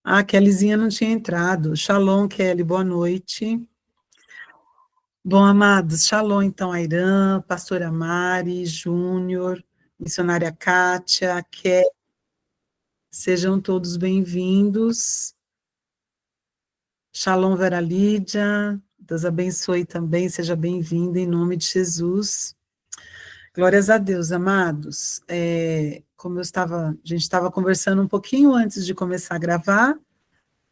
A Kellyzinha não tinha entrado. Shalom, Kelly, boa noite. Bom, amados, shalom, então, Airã, pastora Mari, Júnior, missionária Kátia, Kelly, sejam todos bem-vindos. Shalom, Vera Lídia, Deus abençoe também, seja bem-vinda em nome de Jesus. Glórias a Deus, amados. Como a gente estava conversando um pouquinho antes de começar a gravar,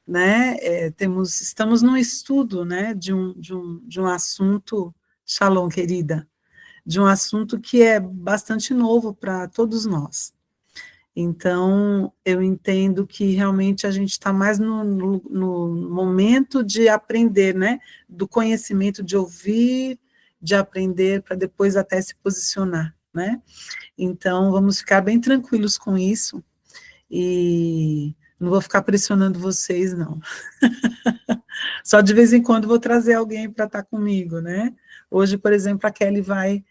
né, estamos num estudo, né, de um assunto, shalom, querida, de um assunto que é bastante novo para todos nós. Então, eu entendo que realmente a gente está mais no momento de aprender, né, do conhecimento, de ouvir, de aprender, para depois até se posicionar, né? Então, vamos ficar bem tranquilos com isso, e não vou ficar pressionando vocês, não. Só de vez em quando vou trazer alguém para estar comigo, né? Hoje, por exemplo, a Kelly vai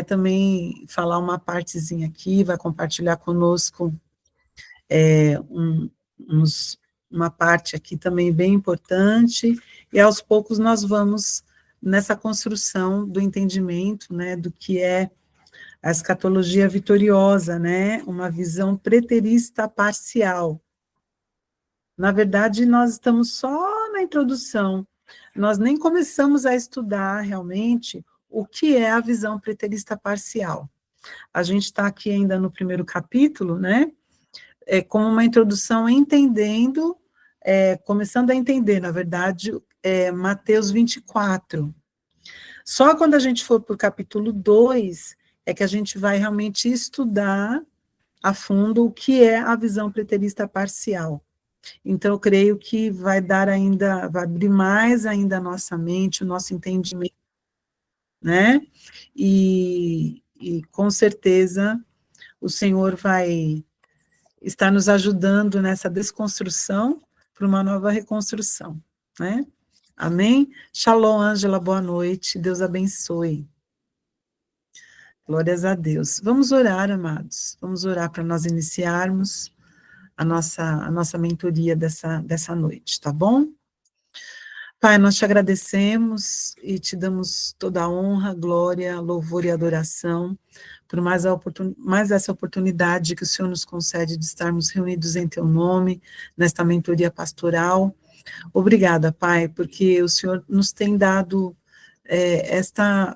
também falar uma partezinha aqui, vai compartilhar conosco uma parte aqui também bem importante, e aos poucos nós vamos nessa construção do entendimento, né, do que é a escatologia vitoriosa, né, uma visão preterista parcial. Na verdade, nós estamos só na introdução, nós nem começamos a estudar realmente o que é a visão preterista parcial. A gente está aqui ainda no primeiro capítulo, né, como uma introdução entendendo, começando a entender, na verdade, Mateus 24. Só quando a gente for para o capítulo 2, é que a gente vai realmente estudar a fundo o que é a visão preterista parcial. Então, eu creio que vai abrir mais ainda a nossa mente, o nosso entendimento, né? E com certeza o Senhor vai estar nos ajudando nessa desconstrução para uma nova reconstrução, né? Amém? Shalom, Ângela, boa noite, Deus abençoe. Glórias a Deus. Vamos orar, amados, vamos orar para nós iniciarmos a nossa mentoria dessa noite, tá bom? Pai, nós te agradecemos e te damos toda a honra, glória, louvor e adoração por mais essa oportunidade que o Senhor nos concede de estarmos reunidos em teu nome, nesta mentoria pastoral. Obrigada, Pai, porque o Senhor nos tem dado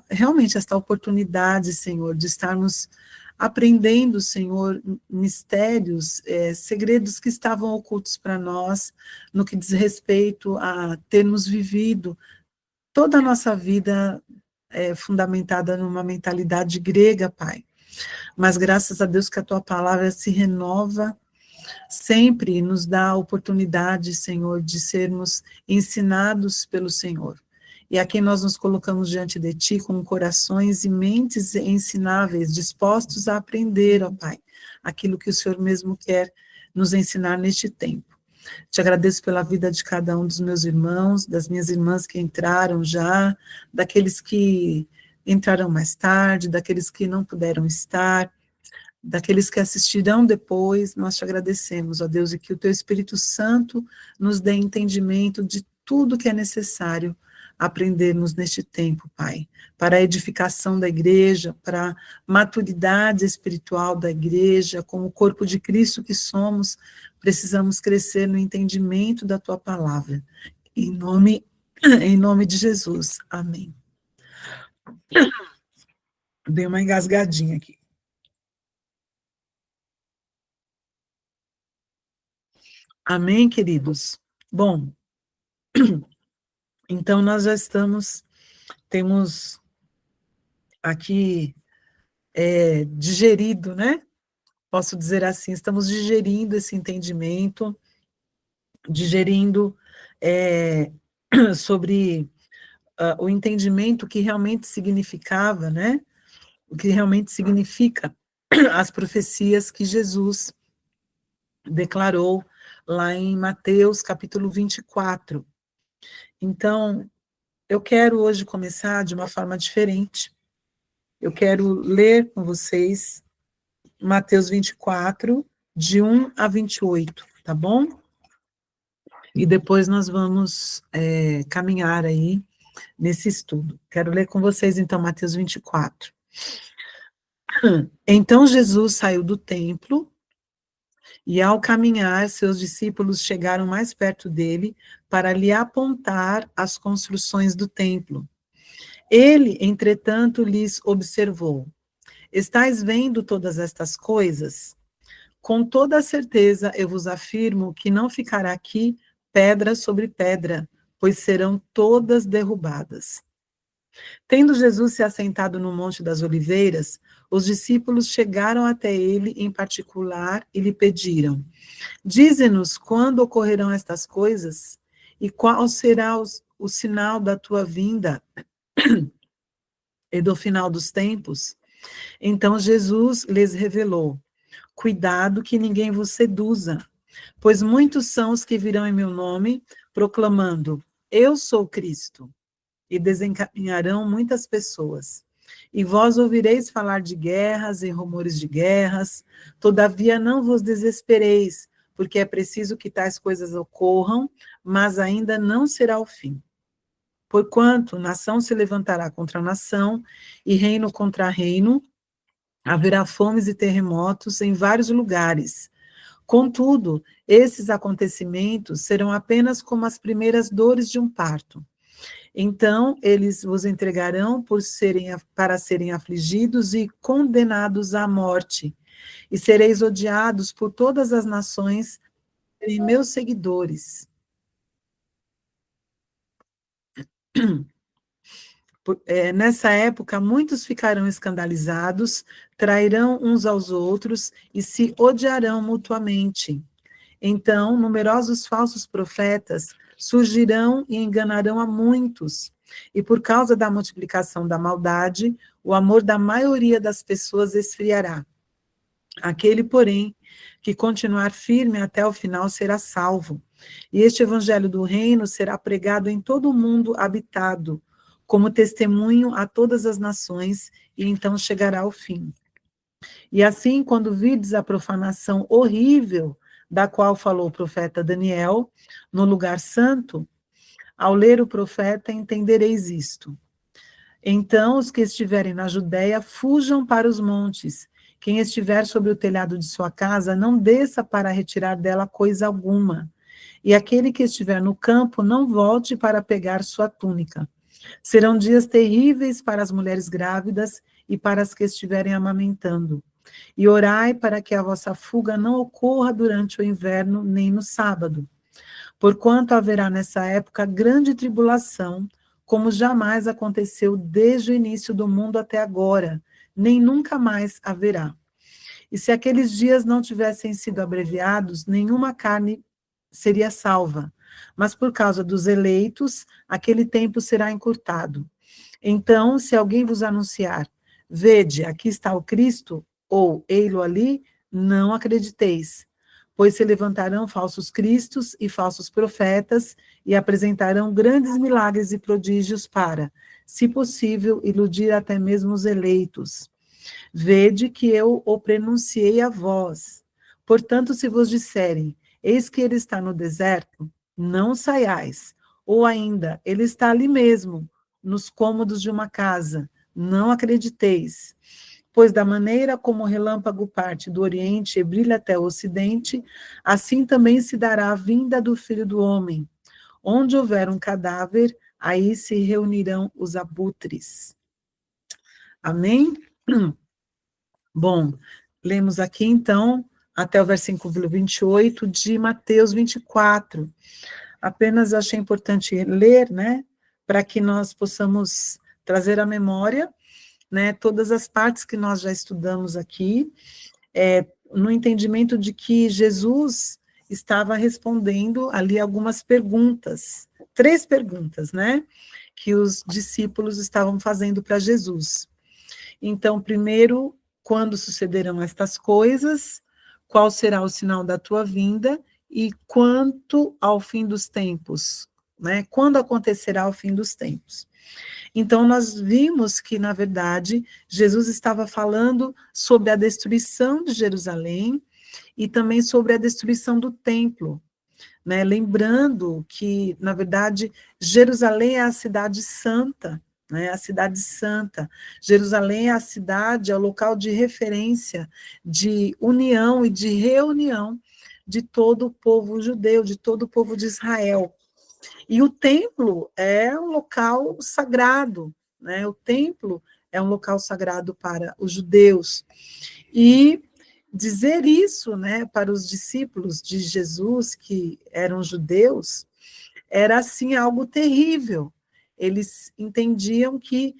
realmente esta oportunidade, Senhor, de estarmos aprendendo, Senhor, mistérios, segredos que estavam ocultos para nós, no que diz respeito a termos vivido toda a nossa vida fundamentada numa mentalidade grega, Pai. Mas graças a Deus que a tua palavra se renova sempre e nos dá a oportunidade, Senhor, de sermos ensinados pelo Senhor. E a quem nós nos colocamos diante de Ti com corações e mentes ensináveis, dispostos a aprender, ó Pai, aquilo que o Senhor mesmo quer nos ensinar neste tempo. Te agradeço pela vida de cada um dos meus irmãos, das minhas irmãs que entraram já, daqueles que entrarão mais tarde, daqueles que não puderam estar, daqueles que assistirão depois. Nós te agradecemos, ó Deus, e que o Teu Espírito Santo nos dê entendimento de tudo que é necessário aprendermos neste tempo, Pai, para a edificação da igreja, para a maturidade espiritual da igreja, como corpo de Cristo que somos, precisamos crescer no entendimento da Tua palavra. Em nome de Jesus. Amém. Dei uma engasgadinha aqui. Amém, queridos? Bom, então nós já temos aqui digerido, né? Posso dizer assim, estamos digerindo esse entendimento, digerindo sobre o entendimento que realmente significava, né? O que realmente significa as profecias que Jesus declarou lá em Mateus capítulo 24. Então, eu quero hoje começar de uma forma diferente. Eu quero ler com vocês Mateus 24, de 1 a 28, tá bom? e depois nós vamos caminhar aí nesse estudo. Quero ler com vocês, então, Mateus 24. Então Jesus saiu do templo, e ao caminhar, seus discípulos chegaram mais perto dele para lhe apontar as construções do templo. Ele, entretanto, lhes observou: estais vendo todas estas coisas? Com toda certeza eu vos afirmo que não ficará aqui pedra sobre pedra, pois serão todas derrubadas. Tendo Jesus se assentado no Monte das Oliveiras, os discípulos chegaram até ele em particular e lhe pediram: dize-nos quando ocorrerão estas coisas e qual será o sinal da tua vinda e do final dos tempos? Então Jesus lhes revelou: cuidado que ninguém vos seduza, pois muitos são os que virão em meu nome, proclamando: eu sou Cristo, e desencaminharão muitas pessoas. E vós ouvireis falar de guerras e rumores de guerras, todavia não vos desespereis, porque é preciso que tais coisas ocorram, mas ainda não será o fim. Porquanto nação se levantará contra nação, e reino contra reino, haverá fomes e terremotos em vários lugares. Contudo, esses acontecimentos serão apenas como as primeiras dores de um parto. Então, eles vos entregarão para serem afligidos e condenados à morte, e sereis odiados por todas as nações, serem meus seguidores. Nessa época, muitos ficarão escandalizados, trairão uns aos outros e se odiarão mutuamente. Então, numerosos falsos profetas surgirão e enganarão a muitos. E por causa da multiplicação da maldade, o amor da maioria das pessoas esfriará. Aquele, porém, que continuar firme até o final será salvo. E este evangelho do reino será pregado em todo o mundo habitado, como testemunho a todas as nações, e então chegará o fim. E assim, quando virdes a profanação horrível da qual falou o profeta Daniel, no lugar santo, ao ler o profeta entendereis isto. Então os que estiverem na Judéia fujam para os montes. Quem estiver sobre o telhado de sua casa, não desça para retirar dela coisa alguma. E aquele que estiver no campo, não volte para pegar sua túnica. Serão dias terríveis para as mulheres grávidas e para as que estiverem amamentando. E orai para que a vossa fuga não ocorra durante o inverno, nem no sábado. Porquanto haverá nessa época grande tribulação, como jamais aconteceu desde o início do mundo até agora, nem nunca mais haverá. E se aqueles dias não tivessem sido abreviados, nenhuma carne seria salva. Mas por causa dos eleitos, aquele tempo será encurtado. Então, se alguém vos anunciar: vede, aqui está o Cristo, ou ei-lo ali, não acrediteis, pois se levantarão falsos cristos e falsos profetas, e apresentarão grandes milagres e prodígios para, se possível, iludir até mesmo os eleitos. Vede que eu o prenunciei a vós. Portanto, se vos disserem: eis que ele está no deserto, não saiais. Ou ainda, ele está ali mesmo, nos cômodos de uma casa, não acrediteis. Pois da maneira como o relâmpago parte do Oriente e brilha até o Ocidente, assim também se dará a vinda do Filho do Homem. Onde houver um cadáver, aí se reunirão os abutres. Amém? Bom, lemos aqui então até o versículo 28 de Mateus 24. Apenas achei importante ler, né, para que nós possamos trazer à memória, né, todas as partes que nós já estudamos aqui, no entendimento de que Jesus estava respondendo ali algumas perguntas, 3 perguntas, né, que os discípulos estavam fazendo para Jesus. Então, primeiro, quando sucederão estas coisas? Qual será o sinal da tua vinda? E quanto ao fim dos tempos, né? Quando acontecerá o fim dos tempos? Então, nós vimos que, na verdade, Jesus estava falando sobre a destruição de Jerusalém e também sobre a destruição do templo, né? Lembrando que, na verdade, Jerusalém é a cidade santa, né? A cidade santa. Jerusalém é a cidade, é o local de referência, de união e de reunião de todo o povo judeu, de todo o povo de Israel. E o templo é um local sagrado, né? O templo é um local sagrado para os judeus. E dizer isso, né, para os discípulos de Jesus, que eram judeus, era assim algo terrível. Eles entendiam que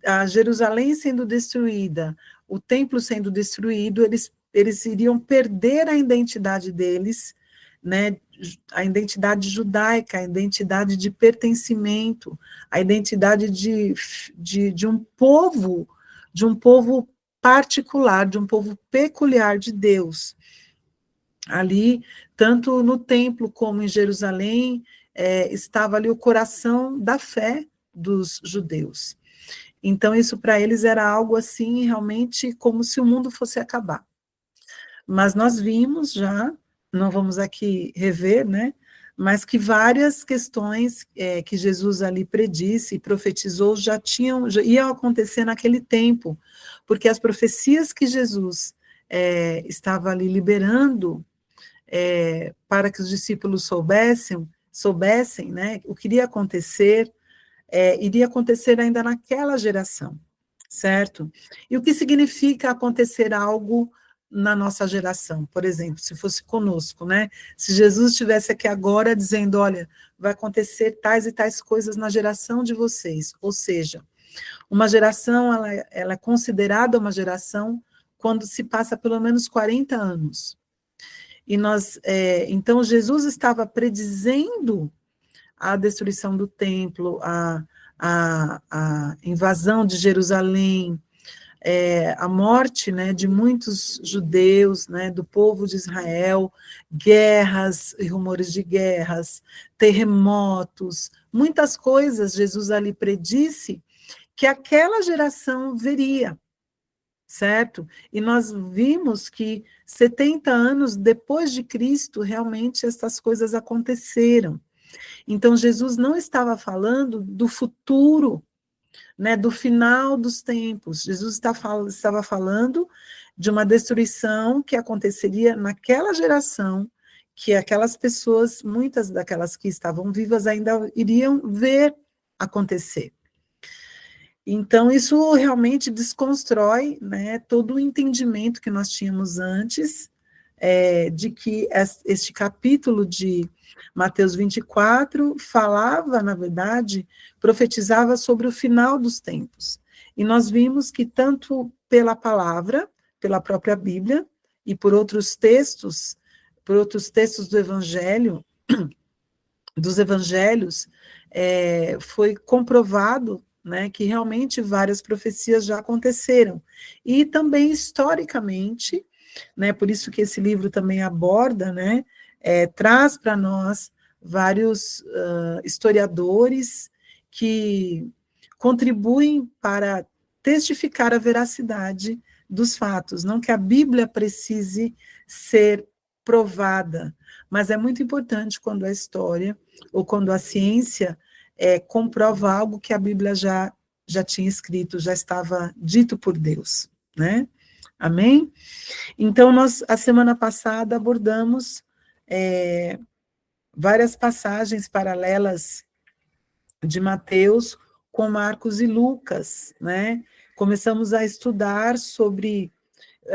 a Jerusalém sendo destruída, o templo sendo destruído, eles iriam perder a identidade deles, né, a identidade judaica, a identidade de pertencimento, a identidade de de um povo particular, de um povo peculiar de Deus. Ali, tanto no templo como em Jerusalém, estava ali o coração da fé dos judeus. Então, isso para eles era algo assim, realmente como se o mundo fosse acabar. Mas nós vimos já, não vamos aqui rever, né? Mas que várias questões que Jesus ali predisse e profetizou já iam acontecer naquele tempo, porque as profecias que Jesus estava ali liberando para que os discípulos soubessem, né, o que iria acontecer ainda naquela geração, certo? E o que significa acontecer algo na nossa geração, por exemplo, se fosse conosco, né? Se Jesus estivesse aqui agora dizendo, olha, vai acontecer tais e tais coisas na geração de vocês, ou seja, uma geração, ela é considerada uma geração quando se passa pelo menos 40 anos. E então Jesus estava predizendo a destruição do templo, a invasão de Jerusalém, a morte, né, de muitos judeus, né, do povo de Israel, guerras e rumores de guerras, terremotos, muitas coisas Jesus ali predisse que aquela geração veria, certo? E nós vimos que 70 anos depois de Cristo, realmente essas coisas aconteceram. Então, Jesus não estava falando do futuro, né, do final dos tempos. Jesus estava falando de uma destruição que aconteceria naquela geração, que aquelas pessoas, muitas daquelas que estavam vivas, ainda iriam ver acontecer. Então, isso realmente desconstrói, né, todo o entendimento que nós tínhamos antes, de que este capítulo de Mateus 24 falava, na verdade, profetizava sobre o final dos tempos. E nós vimos que tanto pela palavra, pela própria Bíblia, e por outros textos do Evangelho, dos evangelhos, foi comprovado, né, que realmente várias profecias já aconteceram. E também historicamente, né, por isso que esse livro também aborda, né, traz para nós vários historiadores que contribuem para testificar a veracidade dos fatos, não que a Bíblia precise ser provada, mas é muito importante quando a história ou quando a ciência comprova algo que a Bíblia já tinha escrito, já estava dito por Deus, né? Amém? Então, nós, a semana passada, abordamos várias passagens paralelas de Mateus com Marcos e Lucas, né? Começamos a estudar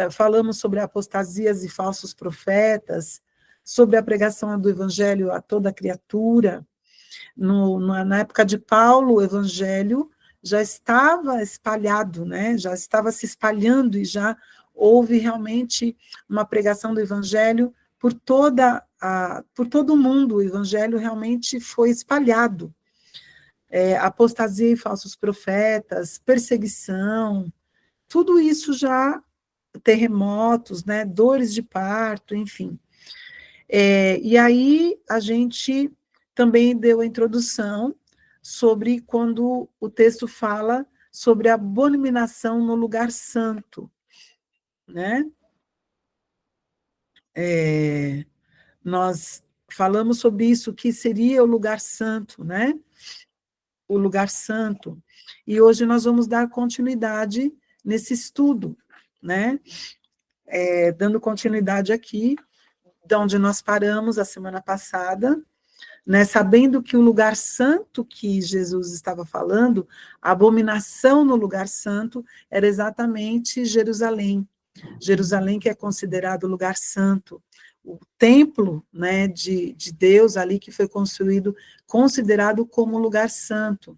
falamos sobre apostasias e falsos profetas, sobre a pregação do evangelho a toda criatura. Na época de Paulo, o evangelho já estava espalhado, né? Já estava se espalhando e já houve realmente uma pregação do evangelho por por todo o mundo. O evangelho realmente foi espalhado. Apostasia e falsos profetas, perseguição, tudo isso já, terremotos, né, dores de parto, enfim. E aí a gente também deu a introdução sobre quando o texto fala sobre a abominação no lugar santo, né? Nós falamos sobre isso, que seria o lugar santo, né? O lugar santo. E hoje nós vamos dar continuidade nesse estudo, né? Dando continuidade aqui, de onde nós paramos a semana passada, né? Sabendo que o lugar santo que Jesus estava falando, a abominação no lugar santo, era exatamente Jerusalém. Jerusalém, que é considerado lugar santo, o templo, né, de Deus ali que foi construído, considerado como lugar santo.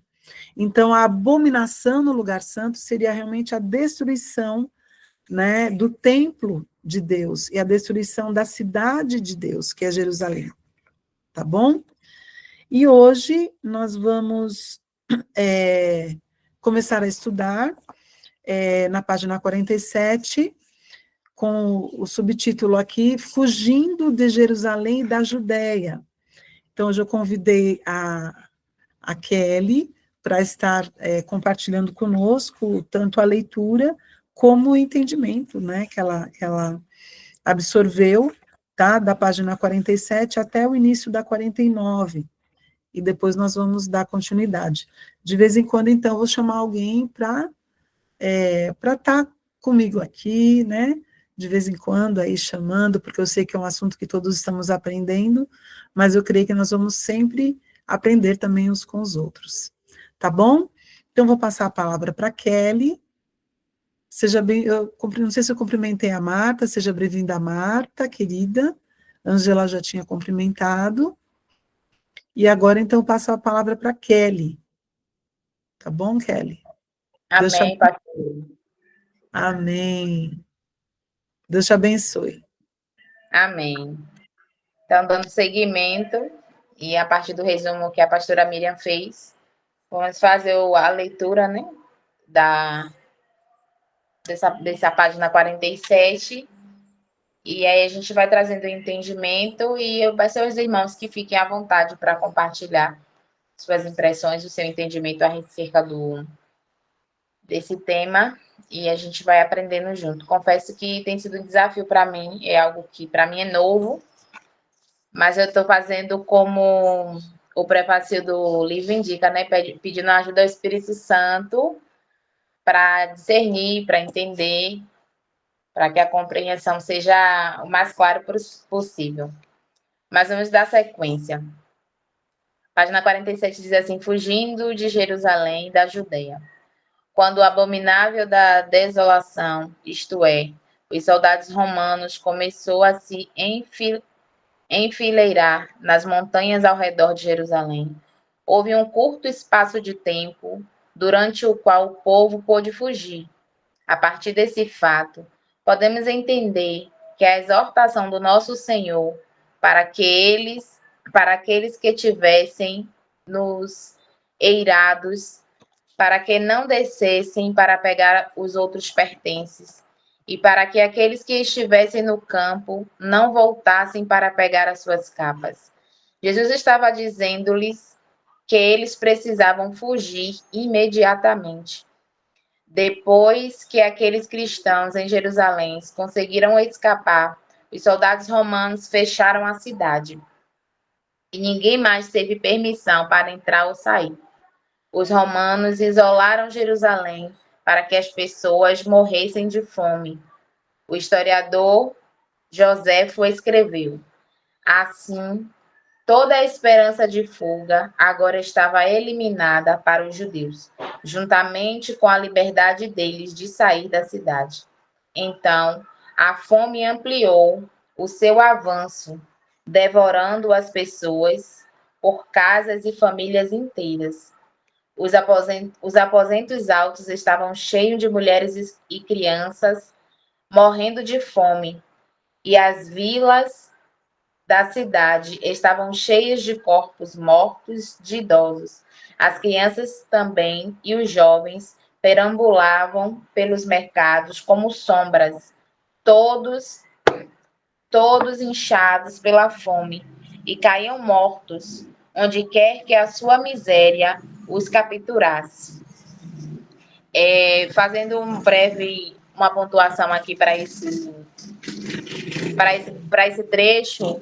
Então, a abominação no lugar santo seria realmente a destruição, né, do templo de Deus e a destruição da cidade de Deus, que é Jerusalém. Tá bom? E hoje nós vamos começar a estudar na página 47, com o subtítulo aqui, Fugindo de Jerusalém e da Judéia. Então, hoje eu convidei a Kelly para estar compartilhando conosco tanto a leitura como o entendimento, né, que ela absorveu, tá, da página 47 até o início da 49, e depois nós vamos dar continuidade. De vez em quando, então, eu vou chamar alguém para estar comigo aqui, né, de vez em quando, aí chamando, porque eu sei que é um assunto que todos estamos aprendendo, mas eu creio que nós vamos sempre aprender também uns com os outros. Tá bom? Então, vou passar a palavra para a Kelly. Seja bem, não sei se eu cumprimentei a Marta, seja bem-vinda, Marta, querida. Angela já tinha cumprimentado. E agora, então, passo a palavra para a Kelly. Tá bom, Kelly? Amém, pastor. Amém. Deus te abençoe. Amém. Então, dando seguimento, e a partir do resumo que a pastora Miriam fez, vamos fazer a leitura, né, dessa página 47, e aí a gente vai trazendo o entendimento, e eu peço aos irmãos que fiquem à vontade para compartilhar suas impressões, o seu entendimento acerca desse tema, e a gente vai aprendendo junto. Confesso que tem sido um desafio para mim, é algo que para mim é novo, mas eu estou fazendo como o prefácio do livro indica, né? Pedindo ajuda ao Espírito Santo para discernir, para entender, para que a compreensão seja o mais claro possível. Mas vamos dar sequência. Página 47 diz assim: Fugindo de Jerusalém e da Judeia. Quando o abominável da desolação, isto é, os soldados romanos, começou a se enfileirar nas montanhas ao redor de Jerusalém, houve um curto espaço de tempo durante o qual o povo pôde fugir. A partir desse fato, podemos entender que a exortação do nosso Senhor para aqueles que tivessem nos eirados, para que não descessem para pegar os outros pertences, e para que aqueles que estivessem no campo não voltassem para pegar as suas capas. Jesus estava dizendo-lhes que eles precisavam fugir imediatamente. Depois que aqueles cristãos em Jerusalém conseguiram escapar, os soldados romanos fecharam a cidade e ninguém mais teve permissão para entrar ou sair. Os romanos isolaram Jerusalém para que as pessoas morressem de fome. O historiador Joséfo escreveu: Assim, toda a esperança de fuga agora estava eliminada para os judeus, juntamente com a liberdade deles de sair da cidade. Então, a fome ampliou o seu avanço, devorando as pessoas por casas e famílias inteiras. Os aposentos altos estavam cheios de mulheres e crianças morrendo de fome, e as vilas da cidade estavam cheias de corpos mortos de idosos. As crianças também e os jovens perambulavam pelos mercados como sombras, todos inchados pela fome, e caíam mortos, onde quer que a sua miséria os capturasse. Fazendo uma pontuação aqui para esse trecho,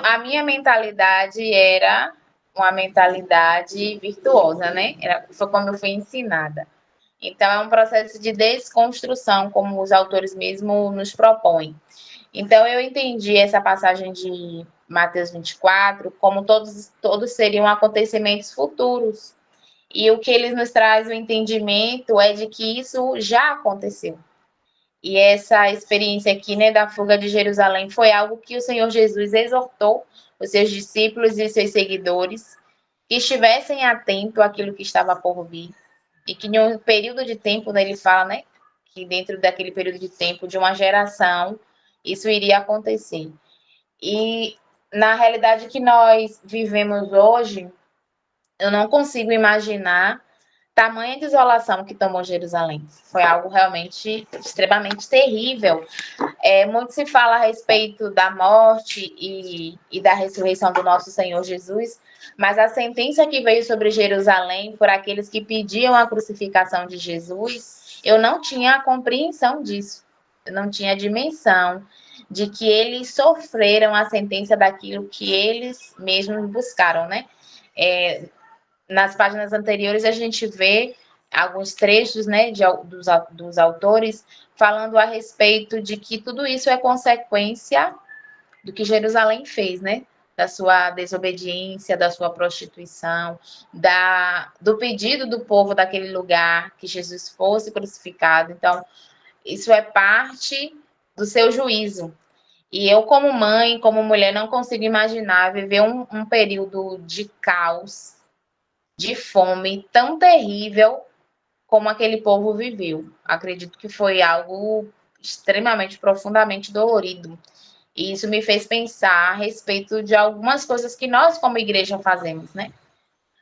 A minha mentalidade era uma mentalidade virtuosa, né? Foi como eu fui ensinada. Então, é um processo de desconstrução, como os autores mesmo nos propõem. Então, eu entendi essa passagem de Mateus 24 como todos seriam acontecimentos futuros. E o que eles nos traz o entendimento é de que isso já aconteceu. E essa experiência aqui, né, da fuga de Jerusalém foi algo que o Senhor Jesus exortou os seus discípulos e os seus seguidores que estivessem atentos àquilo que estava por vir. E que em um período de tempo, né, ele fala, né, que dentro daquele período de tempo de uma geração, isso iria acontecer. E na realidade que nós vivemos hoje, eu não consigo imaginar tamanha desolação que tomou Jerusalém. Foi algo realmente extremamente terrível. Muito se fala a respeito da morte e da ressurreição do nosso Senhor Jesus, mas a sentença que veio sobre Jerusalém por aqueles que pediam a crucificação de Jesus, eu não tinha a compreensão disso. Eu não tinha a dimensão de que eles sofreram a sentença daquilo que eles mesmos buscaram, né? Nas páginas anteriores a gente vê alguns trechos, né, dos autores falando a respeito de que tudo isso é consequência do que Jerusalém fez, né? Da sua desobediência, da sua prostituição, do pedido do povo daquele lugar que Jesus fosse crucificado. Então, isso é parte do seu juízo. E eu, como mãe, como mulher, não consigo imaginar viver um período de caos, de fome tão terrível como aquele povo viveu. Acredito que foi algo extremamente, profundamente dolorido. E isso me fez pensar a respeito de algumas coisas que nós, como igreja, fazemos, né?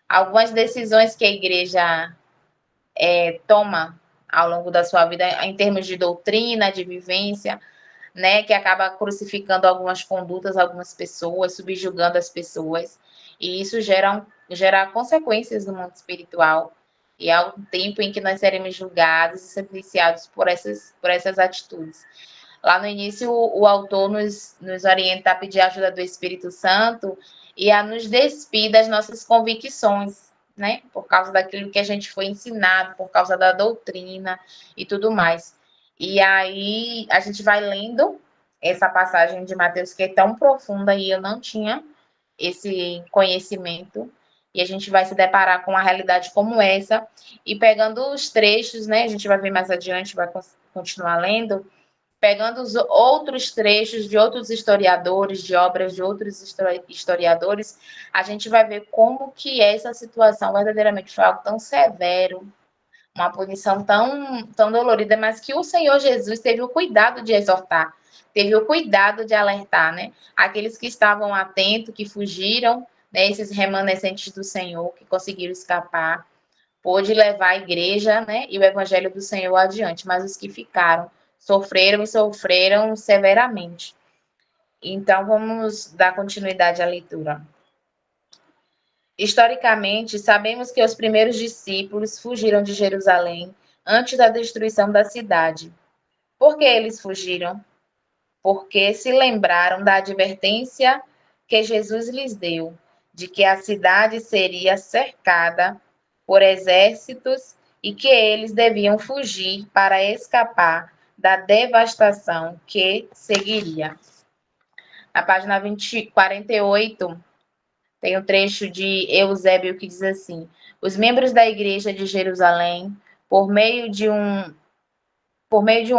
Algumas decisões que a igreja toma ao longo da sua vida, em termos de doutrina, de vivência, né? Que acaba crucificando algumas condutas, algumas pessoas, subjugando as pessoas. E isso gera consequências no mundo espiritual. E há um tempo em que nós seremos julgados e sentenciados por essas atitudes. Lá no início, o autor nos orienta a pedir a ajuda do Espírito Santo e a nos despir das nossas convicções, né? Por causa daquilo que a gente foi ensinado, por causa da doutrina e tudo mais. E aí a gente vai lendo essa passagem de Mateus que é tão profunda e eu não tinha esse conhecimento. E a gente vai se deparar com uma realidade como essa e pegando os trechos, né? A gente vai ver mais adiante, vai continuar lendo pegando os outros trechos de outros historiadores, de obras de outros historiadores, a gente vai ver como que essa situação verdadeiramente foi algo tão severo, uma punição tão dolorida, mas que o Senhor Jesus teve o cuidado de exortar, teve o cuidado de alertar, né? Aqueles que estavam atentos, que fugiram, né? Esses remanescentes do Senhor, que conseguiram escapar, pôde levar a igreja, né, e o evangelho do Senhor adiante, mas os que ficaram sofreram e sofreram severamente. Então, vamos dar continuidade à leitura. Historicamente, sabemos que os primeiros discípulos fugiram de Jerusalém antes da destruição da cidade. Por que eles fugiram? Porque se lembraram da advertência que Jesus lhes deu, de que a cidade seria cercada por exércitos e que eles deviam fugir para escapar da devastação que seguiria. Na página 48, tem um trecho de Eusébio que diz assim: os membros da igreja de Jerusalém, por meio de um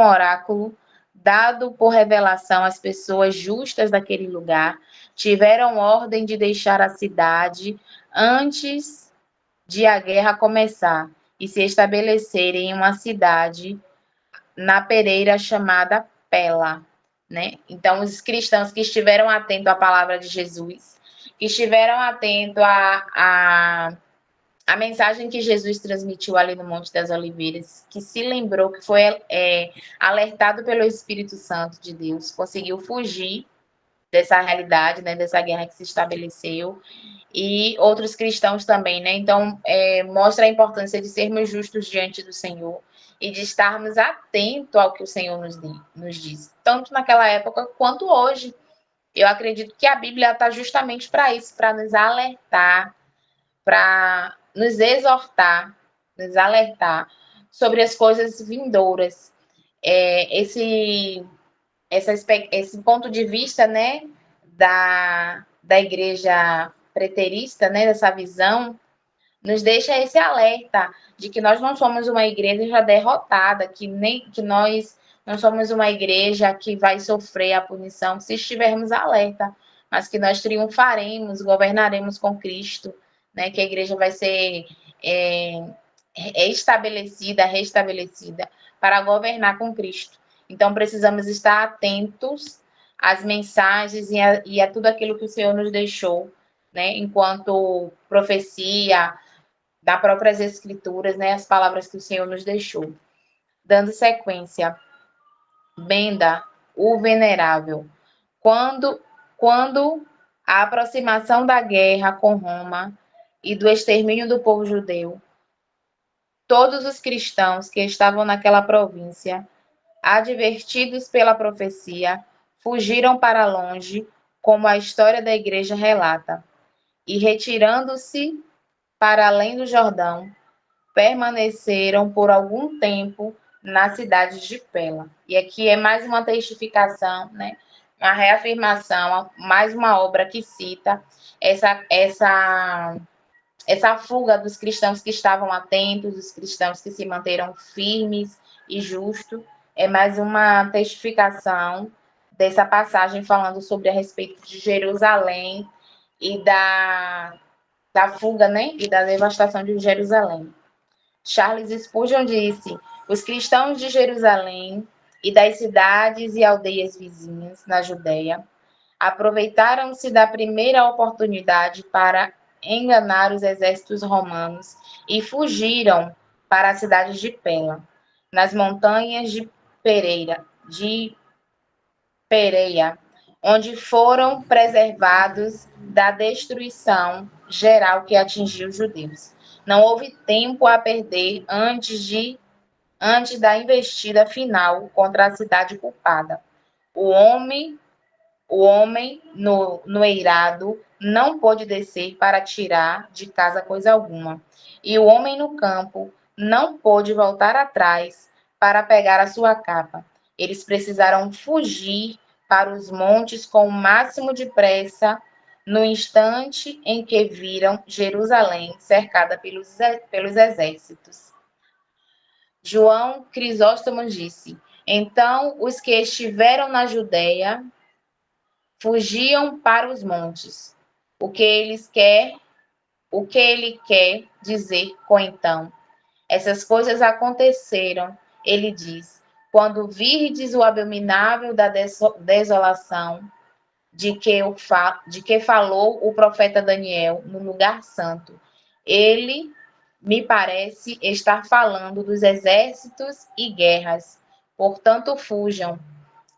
oráculo dado por revelação às pessoas justas daquele lugar, tiveram ordem de deixar a cidade antes de a guerra começar e se estabelecerem em uma cidade na pereira chamada Pela, né? Então, os cristãos que estiveram atentos à palavra de Jesus, que estiveram atentos a mensagem que Jesus transmitiu ali no Monte das Oliveiras, que se lembrou que foi alertado pelo Espírito Santo de Deus, conseguiu fugir dessa realidade, né, dessa guerra que se estabeleceu, e outros cristãos também, né? Então, mostra a importância de sermos justos diante do Senhor e de estarmos atentos ao que o Senhor nos diz, tanto naquela época quanto hoje. Eu acredito que a Bíblia está justamente para isso, para nos alertar, para nos exortar, nos alertar sobre as coisas vindouras. Esse ponto de vista, né, da igreja preterista, né, dessa visão, nos deixa esse alerta de que nós não somos uma igreja derrotada, que nós não somos uma igreja que vai sofrer a punição se estivermos alerta, mas que nós triunfaremos, governaremos com Cristo, né? Que a igreja vai ser restabelecida para governar com Cristo. Então precisamos estar atentos às mensagens e a tudo aquilo que o Senhor nos deixou, né? Enquanto profecia, das próprias Escrituras, né, as palavras que o Senhor nos deixou. Dando sequência, Benda, o Venerável. Quando a aproximação da guerra com Roma e do extermínio do povo judeu, todos os cristãos que estavam naquela província, advertidos pela profecia, fugiram para longe, como a história da igreja relata, e retirando-se para além do Jordão, permaneceram por algum tempo na cidade de Pela. E aqui é mais uma testificação, né? Uma reafirmação, mais uma obra que cita essa fuga dos cristãos que estavam atentos, dos cristãos que se manteram firmes e justos. É mais uma testificação dessa passagem falando sobre a respeito de Jerusalém e da fuga, né? E da devastação de Jerusalém. Charles Spurgeon disse: os cristãos de Jerusalém e das cidades e aldeias vizinhas na Judéia aproveitaram-se da primeira oportunidade para enganar os exércitos romanos e fugiram para a cidade de Pela, nas montanhas de Pereia, onde foram preservados da destruição geral que atingiu os judeus. Não houve tempo a perder antes da investida final contra a cidade culpada. O homem no eirado não pôde descer para tirar de casa coisa alguma. E o homem no campo não pôde voltar atrás para pegar a sua capa. Eles precisaram fugir para os montes com o máximo de pressa no instante em que viram Jerusalém cercada pelos exércitos. João Crisóstomo disse: então os que estiveram na Judéia fugiam para os montes. O que ele quer dizer com então? Essas coisas aconteceram, ele diz, quando virdes o abominável da desolação de que falou o profeta Daniel no lugar santo. Ele me parece estar falando dos exércitos e guerras. Portanto, fujam.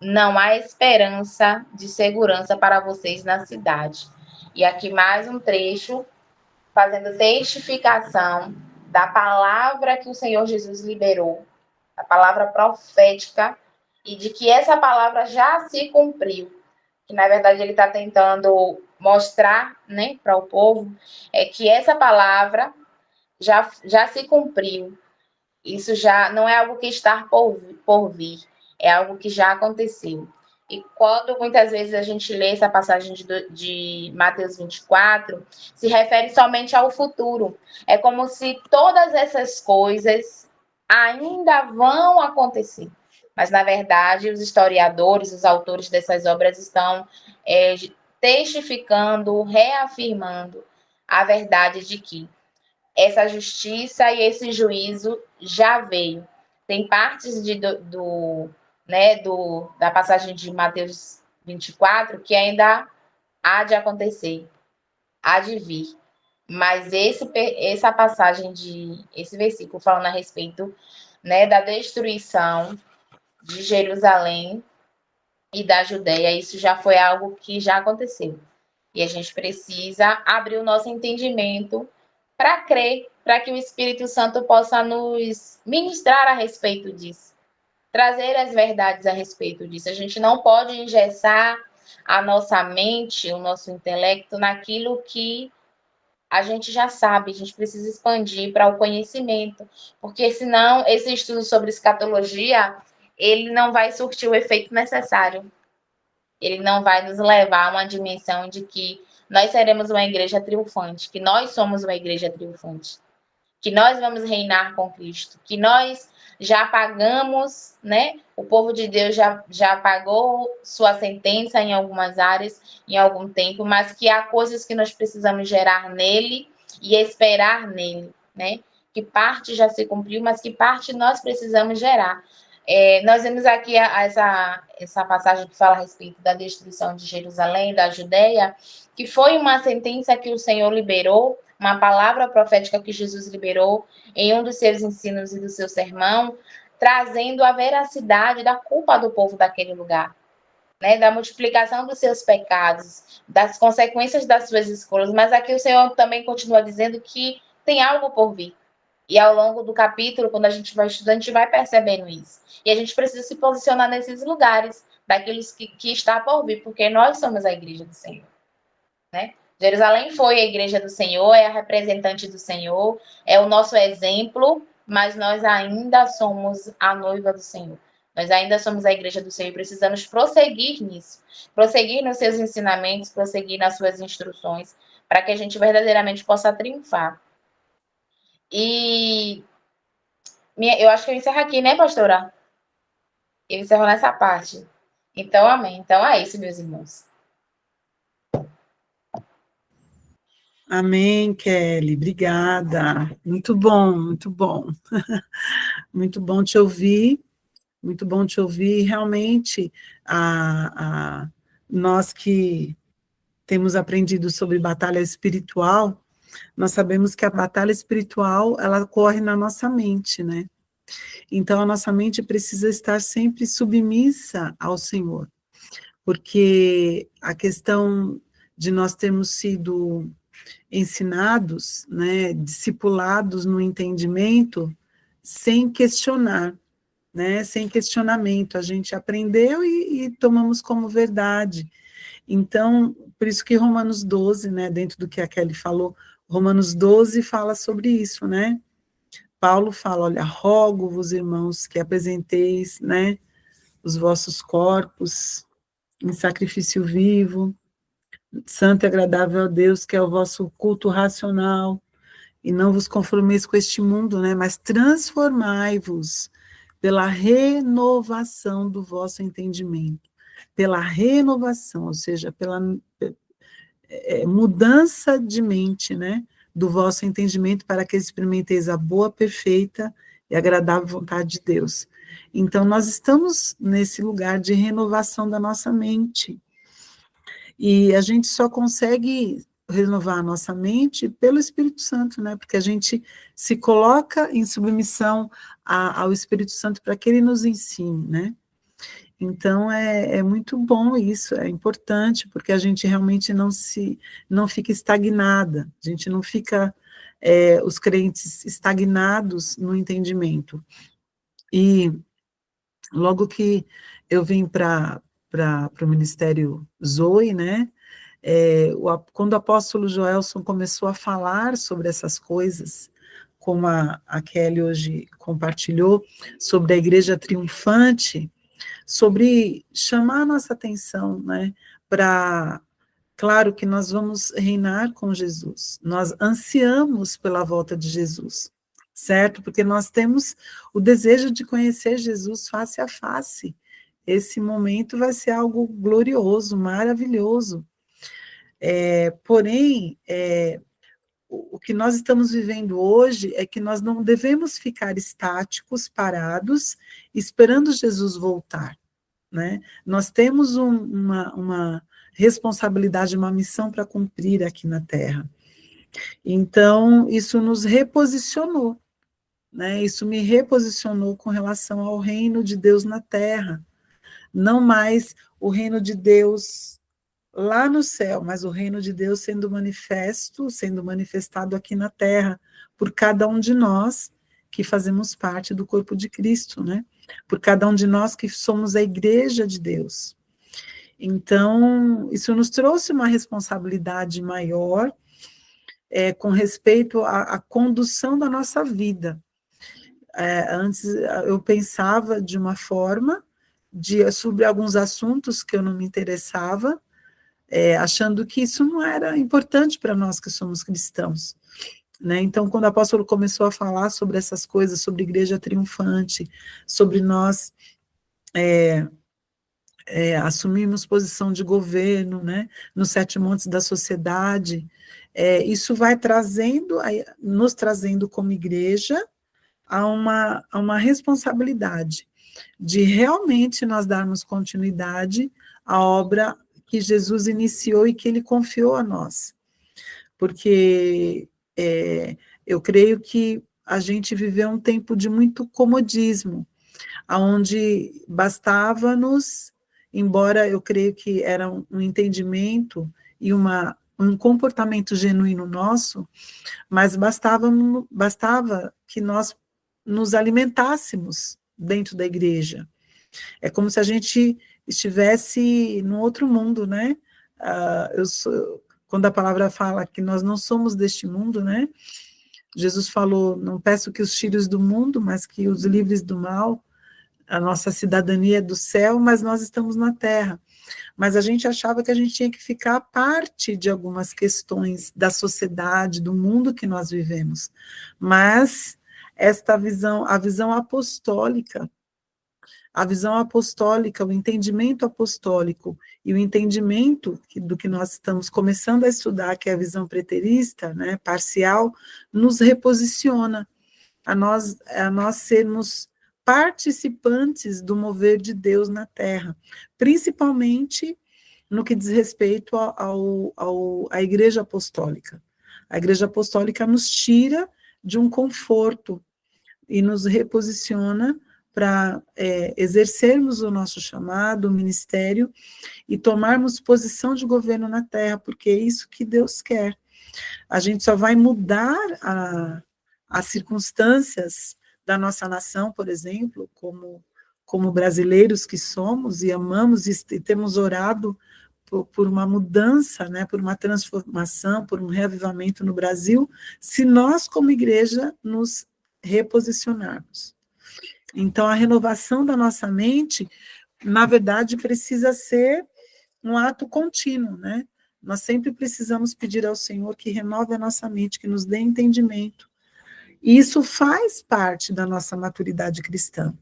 Não há esperança de segurança para vocês na cidade. E aqui mais um trecho fazendo testificação da palavra que o Senhor Jesus liberou, a palavra profética, e de que essa palavra já se cumpriu. Que na verdade ele está tentando mostrar, né, para o povo, que essa palavra já se cumpriu. Isso já não é algo que está por vir, é algo que já aconteceu. E quando muitas vezes a gente lê essa passagem de Mateus 24, se refere somente ao futuro. É como se todas essas coisas ainda vão acontecer. Mas, na verdade, os historiadores, os autores dessas obras estão testificando, reafirmando a verdade de que essa justiça e esse juízo já veio. Tem partes da passagem de Mateus 24 que ainda há de acontecer, há de vir. Mas essa passagem esse versículo falando a respeito, né, da destruição de Jerusalém e da Judéia, isso já foi algo que já aconteceu. E a gente precisa abrir o nosso entendimento para crer, para que o Espírito Santo possa nos ministrar a respeito disso, trazer as verdades a respeito disso. A gente não pode engessar, a nossa mente, o nosso intelecto naquilo que a gente já sabe, a gente precisa expandir para o conhecimento, porque senão esse estudo sobre escatologia, ele não vai surtir o efeito necessário. Ele não vai nos levar a uma dimensão de que nós seremos uma igreja triunfante, que nós somos uma igreja triunfante, que nós vamos reinar com Cristo, que nós já pagamos, né? O povo de Deus já pagou sua sentença em algumas áreas, em algum tempo, mas que há coisas que nós precisamos gerar nele e esperar nele, né? Que parte já se cumpriu, mas que parte nós precisamos gerar. Nós vemos aqui essa passagem que fala a respeito da destruição de Jerusalém, da Judéia, que foi uma sentença que o Senhor liberou, uma palavra profética que Jesus liberou em um dos seus ensinos e do seu sermão, trazendo a veracidade da culpa do povo daquele lugar, né? Da multiplicação dos seus pecados, das consequências das suas escolhas. Mas aqui o Senhor também continua dizendo que tem algo por vir. E ao longo do capítulo, quando a gente vai estudando, a gente vai percebendo isso. E a gente precisa se posicionar nesses lugares, daqueles que está por vir, porque nós somos a igreja do Senhor, né? Jerusalém foi a igreja do Senhor, é a representante do Senhor, é o nosso exemplo, mas nós ainda somos a noiva do Senhor. Nós ainda somos a igreja do Senhor e precisamos prosseguir nisso, prosseguir nos seus ensinamentos, prosseguir nas suas instruções, para que a gente verdadeiramente possa triunfar. E eu acho que eu encerro aqui, né, pastora? Eu encerro nessa parte. Então, amém. Então é isso, meus irmãos. Amém, Kelly, obrigada. Muito bom, muito bom. Muito bom te ouvir, muito bom te ouvir. Realmente, nós que temos aprendido sobre batalha espiritual, nós sabemos que a batalha espiritual, ela ocorre na nossa mente, né? Então, a nossa mente precisa estar sempre submissa ao Senhor, porque a questão de nós termos sido ensinados, né, discipulados no entendimento, sem questionar, né, sem questionamento, a gente aprendeu e tomamos como verdade. Então, por isso que Romanos 12, né, dentro do que a Kelly falou, Romanos 12 fala sobre isso, né? Paulo fala, olha, rogo-vos, irmãos, que apresenteis, né, os vossos corpos em sacrifício vivo, santo e agradável a Deus, que é o vosso culto racional, e não vos conformeis com este mundo, né, mas transformai-vos pela renovação do vosso entendimento, pela renovação, ou seja, pela mudança de mente, né, do vosso entendimento, para que experimenteis a boa, perfeita e agradável vontade de Deus. Então, nós estamos nesse lugar de renovação da nossa mente, e a gente só consegue renovar a nossa mente pelo Espírito Santo, né? Porque a gente se coloca em submissão ao Espírito Santo para que ele nos ensine, né? Então é muito bom isso, é importante, porque a gente realmente não fica estagnada, a gente não fica, os crentes estagnados no entendimento. E logo que eu vim para o Ministério Zoe, né? Quando o apóstolo Joelson começou a falar sobre essas coisas, como a Kelly hoje compartilhou, sobre a igreja triunfante, sobre chamar a nossa atenção, né, para, claro que nós vamos reinar com Jesus, nós ansiamos pela volta de Jesus, certo? Porque nós temos o desejo de conhecer Jesus face a face. Esse momento vai ser algo glorioso, maravilhoso. Porém, o que nós estamos vivendo hoje é que nós não devemos ficar estáticos, parados, esperando Jesus voltar, né? Nós temos uma responsabilidade, uma missão para cumprir aqui na Terra. Então, isso nos reposicionou, né? Isso me reposicionou com relação ao reino de Deus na Terra. Não mais o reino de Deus lá no céu, mas o reino de Deus sendo manifestado aqui na terra, por cada um de nós que fazemos parte do corpo de Cristo, né? Por cada um de nós que somos a igreja de Deus. Então, isso nos trouxe uma responsabilidade maior com respeito à condução da nossa vida. Antes eu pensava de uma forma, sobre alguns assuntos que eu não me interessava, achando que isso não era importante para nós que somos cristãos. Né? Então, quando o apóstolo começou a falar sobre essas coisas, sobre igreja triunfante, sobre nós assumirmos posição de governo, né, nos 7 montes da sociedade, isso vai nos trazendo como igreja a uma responsabilidade de realmente nós darmos continuidade à obra que Jesus iniciou e que ele confiou a nós. Porque eu creio que a gente viveu um tempo de muito comodismo, onde bastava-nos, embora eu creio que era um entendimento e um comportamento genuíno nosso, mas bastava que nós nos alimentássemos dentro da igreja. É como se a gente estivesse num outro mundo, né? Quando a palavra fala que nós não somos deste mundo, né? Jesus falou, não peço que os tires do mundo, mas que os livres do mal. A nossa cidadania é do céu, mas nós estamos na terra. Mas a gente achava que a gente tinha que ficar à parte de algumas questões da sociedade, do mundo que nós vivemos. Mas esta visão, a visão apostólica, o entendimento apostólico e o entendimento do que nós estamos começando a estudar, que é a visão preterista, né, parcial, nos reposiciona a nós sermos participantes do mover de Deus na Terra, principalmente no que diz respeito à Igreja Apostólica. A Igreja Apostólica nos tira de um conforto e nos reposiciona para exercermos o nosso chamado, o ministério, e tomarmos posição de governo na Terra, porque é isso que Deus quer. A gente só vai mudar as circunstâncias da nossa nação, por exemplo, como brasileiros que somos e amamos e temos orado por uma mudança, né, por uma transformação, por um reavivamento no Brasil, se nós, como igreja, nos reposicionarmos. Então, a renovação da nossa mente, na verdade, precisa ser um ato contínuo, né? Nós sempre precisamos pedir ao Senhor que renove a nossa mente, que nos dê entendimento. E isso faz parte da nossa maturidade cristã.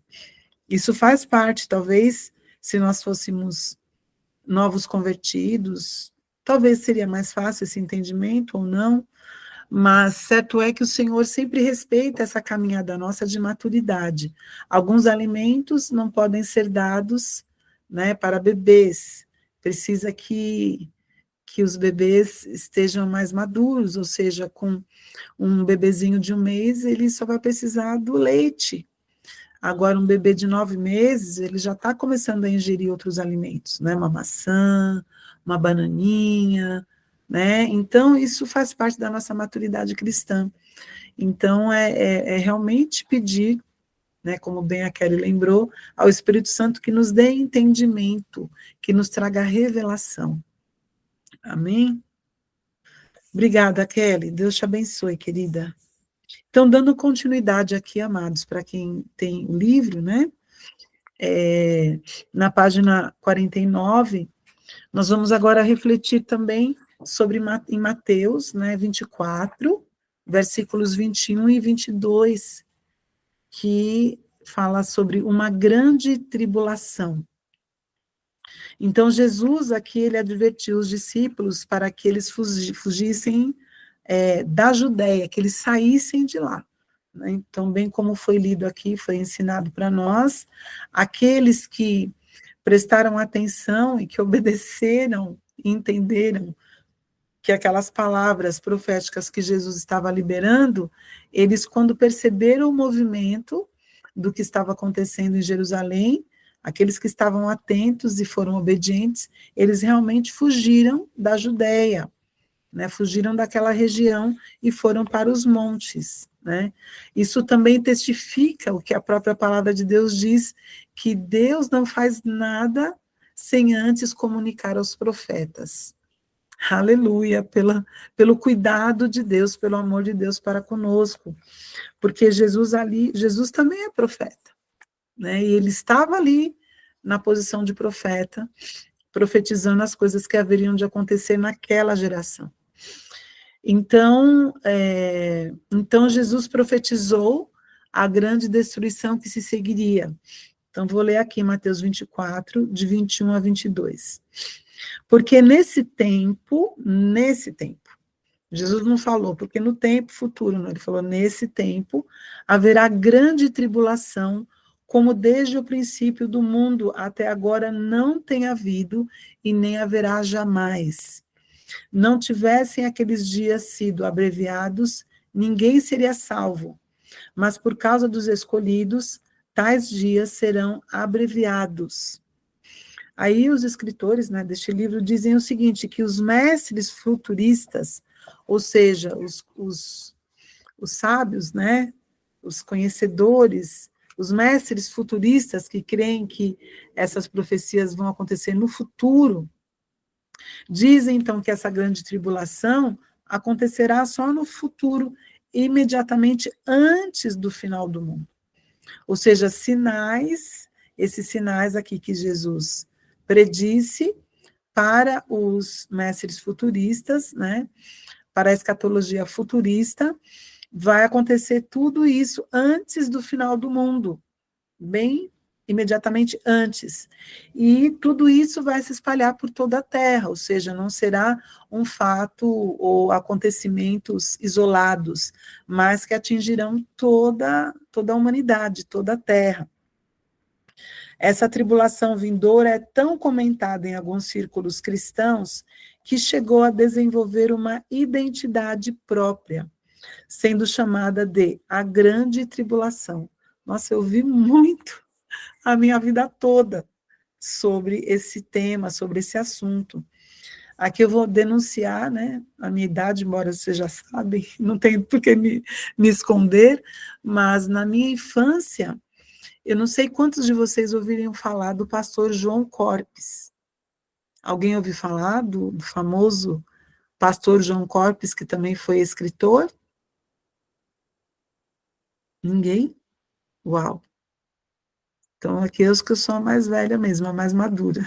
Isso faz parte, talvez, se nós fôssemos novos convertidos, talvez seria mais fácil esse entendimento ou não, mas certo é que o Senhor sempre respeita essa caminhada nossa de maturidade. Alguns alimentos não podem ser dados, né, para bebês. Precisa que os bebês estejam mais maduros, ou seja, com um bebezinho de 1 mês, ele só vai precisar do leite. Agora, um bebê de 9 meses, ele já está começando a ingerir outros alimentos, né? Uma maçã, uma bananinha, né? Então, isso faz parte da nossa maturidade cristã. Então, é realmente pedir, né, como bem a Kelly lembrou, ao Espírito Santo que nos dê entendimento, que nos traga revelação. Amém? Obrigada, Kelly. Deus te abençoe, querida. Então, dando continuidade aqui, amados, para quem tem o livro, né? Na página 49, nós vamos agora refletir também sobre em Mateus, né, 24, versículos 21 e 22, que fala sobre uma grande tribulação. Então, Jesus aqui, ele advertiu os discípulos para que eles fugissem da Judéia, que eles saíssem de lá. Né? Então, bem como foi lido aqui, foi ensinado para nós, aqueles que prestaram atenção e que obedeceram e entenderam que aquelas palavras proféticas que Jesus estava liberando, eles, quando perceberam o movimento do que estava acontecendo em Jerusalém, aqueles que estavam atentos e foram obedientes, eles realmente fugiram da Judéia, né, fugiram daquela região e foram para os montes, né? Isso também testifica o que a própria palavra de Deus diz, que Deus não faz nada sem antes comunicar aos profetas. Aleluia, pelo cuidado de Deus, pelo amor de Deus para conosco, porque Jesus também é profeta, né? E ele estava ali na posição de profeta, profetizando as coisas que haveriam de acontecer naquela geração. Então Jesus profetizou a grande destruição que se seguiria. Então, vou ler aqui Mateus 24, de 21 a 22. Porque nesse tempo, Jesus não falou, porque no tempo futuro, não, ele falou, nesse tempo, haverá grande tribulação, como desde o princípio do mundo até agora não tem havido e nem haverá jamais. Não tivessem aqueles dias sido abreviados, ninguém seria salvo, mas por causa dos escolhidos, tais dias serão abreviados. Aí os escritores, né, deste livro dizem o seguinte, que os mestres futuristas, ou seja, os sábios, né, os conhecedores, os mestres futuristas que creem que essas profecias vão acontecer no futuro, dizem então que essa grande tribulação acontecerá só no futuro, imediatamente antes do final do mundo. Ou seja, esses sinais aqui que Jesus predisse para os mestres futuristas, né, para a escatologia futurista, vai acontecer tudo isso antes do final do mundo, bem imediatamente antes. E tudo isso vai se espalhar por toda a Terra, ou seja, não será um fato ou acontecimentos isolados, mas que atingirão toda a humanidade, toda a Terra. Essa tribulação vindoura é tão comentada em alguns círculos cristãos que chegou a desenvolver uma identidade própria, sendo chamada de a grande tribulação. Nossa, eu vi muito a minha vida toda sobre esse tema, sobre esse assunto. Aqui eu vou denunciar, né, a minha idade, embora vocês já sabem, não tem por que me esconder, mas na minha infância, eu não sei quantos de vocês ouviram falar do pastor João Corpes. Alguém ouviu falar do famoso pastor João Corpes, que também foi escritor? Ninguém? Uau! Então, aqui eu sou a mais velha mesmo, a mais madura.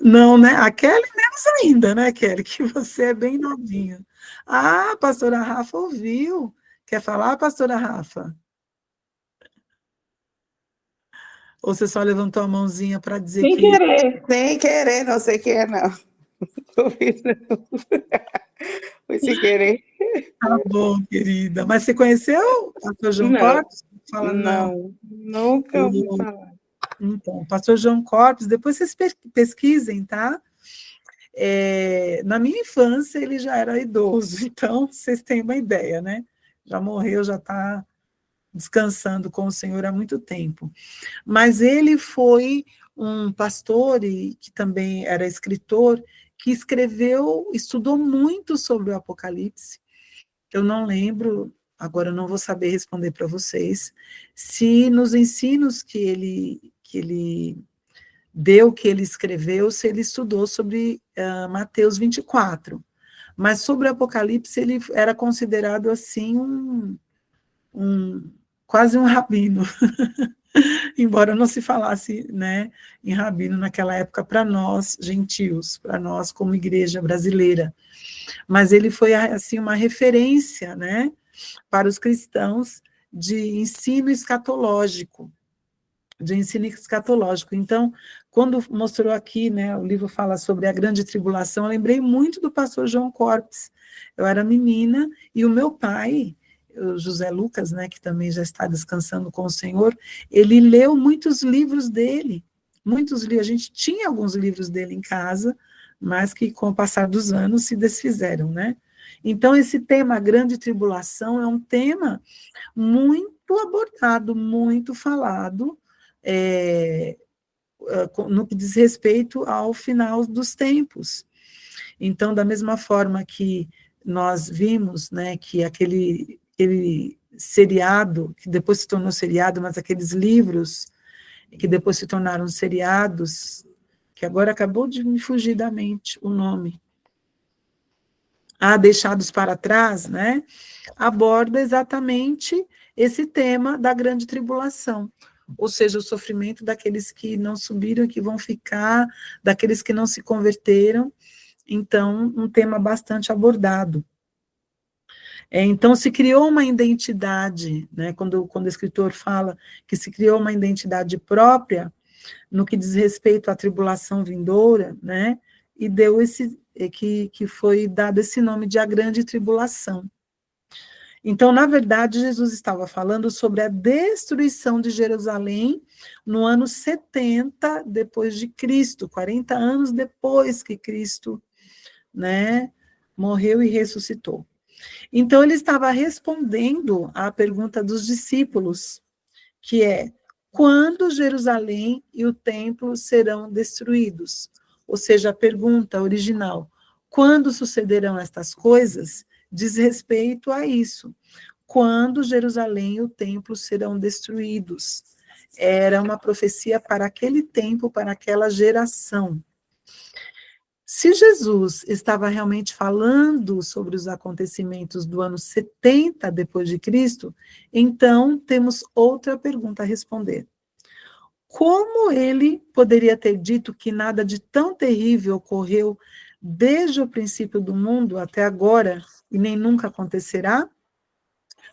Não, né? A Kelly menos ainda, né, Kelly? Que você é bem novinha. Ah, a pastora Rafa ouviu. Quer falar, pastora Rafa? Ou você só levantou a mãozinha para dizer Sem que... Sem querer, não sei quem é, não. Foi sem querer. Tá bom, querida. Mas você conheceu o pastor João Não, Corpes? Fala, não, nunca ouvi falar. Então, o pastor João Corpes, depois vocês pesquisem, tá? Na minha infância, ele já era idoso, então vocês têm uma ideia, né? Já morreu, já está descansando com o Senhor há muito tempo. Mas ele foi um pastor e que também era escritor, que estudou muito sobre o Apocalipse. Eu não lembro, agora eu não vou saber responder para vocês, se nos ensinos que ele deu, que ele escreveu, se ele estudou sobre Mateus 24. Mas sobre o Apocalipse, ele era considerado assim quase um rabino, embora não se falasse, né, em rabino naquela época para nós gentios, para nós como igreja brasileira. Mas ele foi assim uma referência, né, para os cristãos de ensino escatológico. Então, quando mostrou aqui, né, o livro fala sobre a grande tribulação, eu lembrei muito do pastor João Corpes. Eu era menina e o meu pai, o José Lucas, né, que também já está descansando com o Senhor, ele leu muitos livros dele, a gente tinha alguns livros dele em casa, mas que com o passar dos anos se desfizeram, né? Então, esse tema, a grande tribulação, é um tema muito abordado, muito falado, no que diz respeito ao final dos tempos. Então, da mesma forma que nós vimos, né, que aquele seriado, que depois se tornou seriado, mas aqueles livros que depois se tornaram seriados, que agora acabou de me fugir da mente o nome. Deixados para trás, né? Aborda exatamente esse tema da grande tribulação, ou seja, o sofrimento daqueles que não subiram e que vão ficar, daqueles que não se converteram. Então, um tema bastante abordado. Então, se criou uma identidade, né, quando o escritor fala que se criou uma identidade própria, no que diz respeito à tribulação vindoura, né, e deu que foi dado esse nome de a grande tribulação. Então, na verdade, Jesus estava falando sobre a destruição de Jerusalém no ano 70 depois de Cristo, 40 anos depois que Cristo, né, morreu e ressuscitou. Então, ele estava respondendo à pergunta dos discípulos, que é: quando Jerusalém e o templo serão destruídos? Ou seja, a pergunta original, quando sucederão estas coisas, diz respeito a isso. Quando Jerusalém e o templo serão destruídos? Era uma profecia para aquele tempo, para aquela geração. Se Jesus estava realmente falando sobre os acontecimentos do ano 70 depois de Cristo, então temos outra pergunta a responder. Como ele poderia ter dito que nada de tão terrível ocorreu desde o princípio do mundo até agora e nem nunca acontecerá?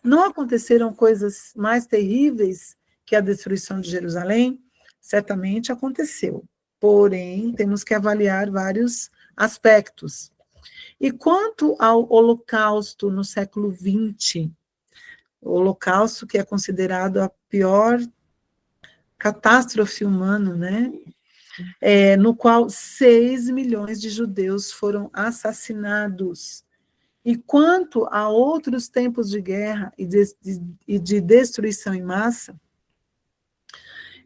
Não aconteceram coisas mais terríveis que a destruição de Jerusalém? Certamente aconteceu. Porém, temos que avaliar vários aspectos. E quanto ao Holocausto no século XX, o Holocausto que é considerado a pior catástrofe humana, né? No qual 6 milhões de judeus foram assassinados. E quanto a outros tempos de guerra e de destruição em massa,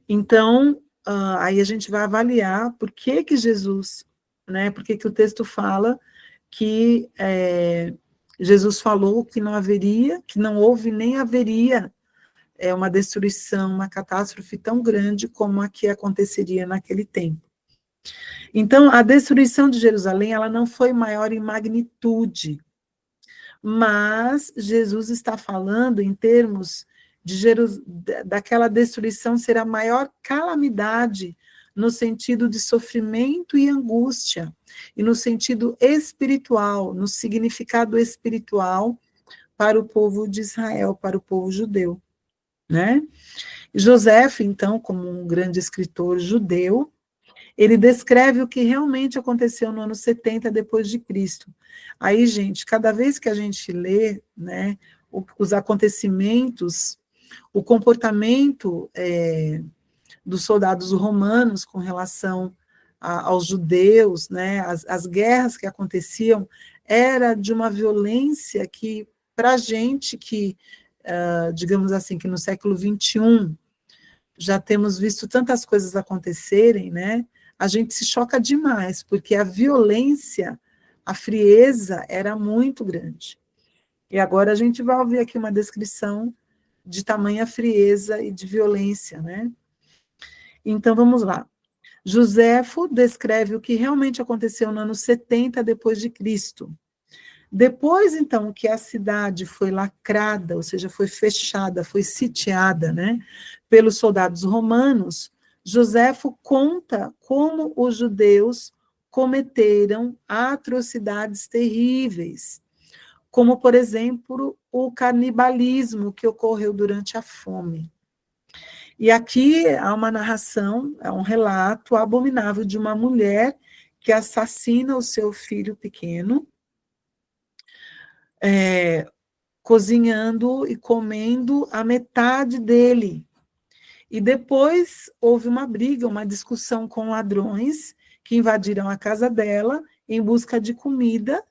então, aí a gente vai avaliar por que Jesus, né, por que o texto fala que Jesus falou que não haveria, que não houve nem haveria uma destruição, uma catástrofe tão grande como a que aconteceria naquele tempo. Então, a destruição de Jerusalém, ela não foi maior em magnitude, mas Jesus está falando em termos daquela destruição ser a maior calamidade no sentido de sofrimento e angústia, e no sentido espiritual, no significado espiritual para o povo de Israel, para o povo judeu, né? Joséfo, então, como um grande escritor judeu, ele descreve o que realmente aconteceu no ano 70 depois de Cristo. Aí, gente, cada vez que a gente lê, né, os acontecimentos, o comportamento dos soldados romanos com relação aos judeus, né, as guerras que aconteciam, era de uma violência que, para a gente que, digamos assim, que no século XXI já temos visto tantas coisas acontecerem, né, a gente se choca demais, porque a violência, a frieza era muito grande. E agora a gente vai ouvir aqui uma descrição de tamanha frieza e de violência, né? Então, vamos lá. Joséfo descreve o que realmente aconteceu no ano 70 depois de Cristo. Depois, então, que a cidade foi lacrada, ou seja, foi fechada, foi sitiada, né, pelos soldados romanos, Joséfo conta como os judeus cometeram atrocidades terríveis, como, por exemplo, o canibalismo que ocorreu durante a fome. E aqui há uma narração, é um relato abominável de uma mulher que assassina o seu filho pequeno, cozinhando e comendo a metade dele. E depois houve uma briga, uma discussão com ladrões que invadiram a casa dela em busca de comida.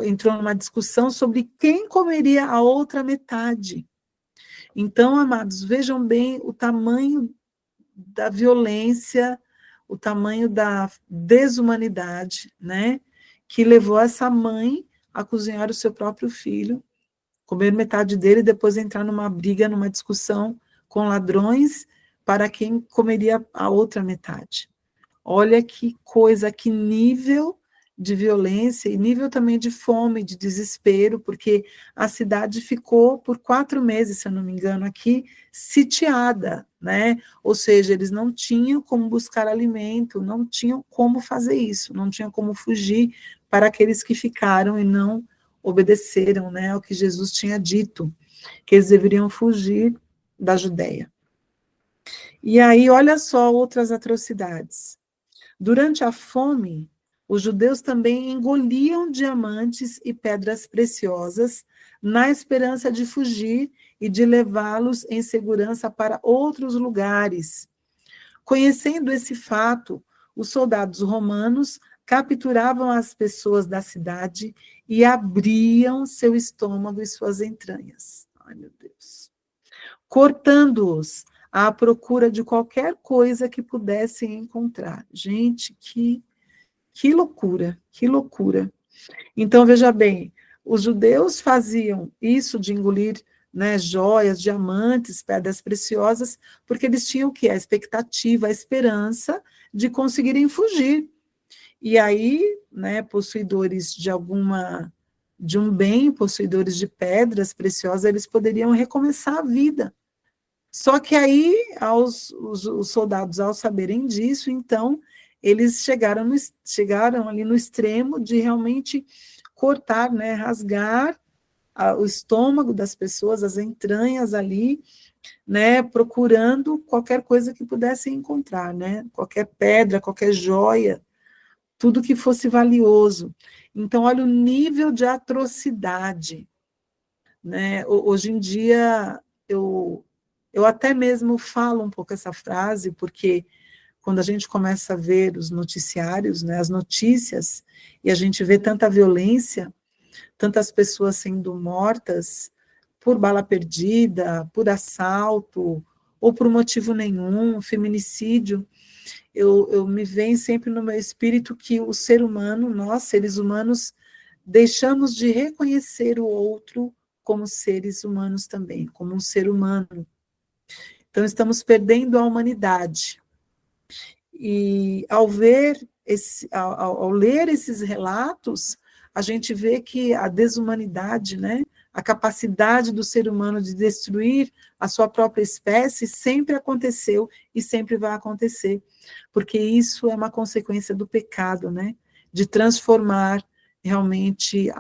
Entrou numa discussão sobre quem comeria a outra metade. Então, amados, vejam bem o tamanho da violência, o tamanho da desumanidade, né, que levou essa mãe a cozinhar o seu próprio filho, comer metade dele e depois entrar numa briga, numa discussão com ladrões para quem comeria a outra metade. Olha que coisa, que nível de violência e nível também de fome, de desespero, porque a cidade ficou por 4 meses, se eu não me engano, aqui, sitiada, né? Ou seja, eles não tinham como buscar alimento, não tinham como fazer isso, não tinham como fugir para aqueles que ficaram e não obedeceram, né, ao que Jesus tinha dito, que eles deveriam fugir da Judéia. E aí, olha só outras atrocidades. Durante a fome, os judeus também engoliam diamantes e pedras preciosas na esperança de fugir e de levá-los em segurança para outros lugares. Conhecendo esse fato, os soldados romanos capturavam as pessoas da cidade e abriam seu estômago e suas entranhas. Ai, meu Deus. Cortando-os à procura de qualquer coisa que pudessem encontrar. Gente, que loucura, que loucura. Então, veja bem, os judeus faziam isso de engolir, né, joias, diamantes, pedras preciosas, porque eles tinham o quê? A expectativa, a esperança de conseguirem fugir. E aí, né, possuidores de um bem, possuidores de pedras preciosas, eles poderiam recomeçar a vida. Só que aí, os soldados, ao saberem disso, então, eles chegaram ali no extremo de realmente cortar, né, rasgar o estômago das pessoas, as entranhas ali, né, procurando qualquer coisa que pudessem encontrar, né, qualquer pedra, qualquer joia, tudo que fosse valioso. Então, olha o nível de atrocidade, né? Hoje em dia, eu até mesmo falo um pouco essa frase, porque quando a gente começa a ver os noticiários, né, as notícias, e a gente vê tanta violência, tantas pessoas sendo mortas por bala perdida, por assalto, ou por motivo nenhum, feminicídio, eu me vem sempre no meu espírito que o ser humano, nós, seres humanos, deixamos de reconhecer o outro como seres humanos também, como um ser humano. Então, estamos perdendo a humanidade. E ao ler esses relatos, a gente vê que a desumanidade, né, a capacidade do ser humano de destruir a sua própria espécie sempre aconteceu e sempre vai acontecer, porque isso é uma consequência do pecado, né, de transformar realmente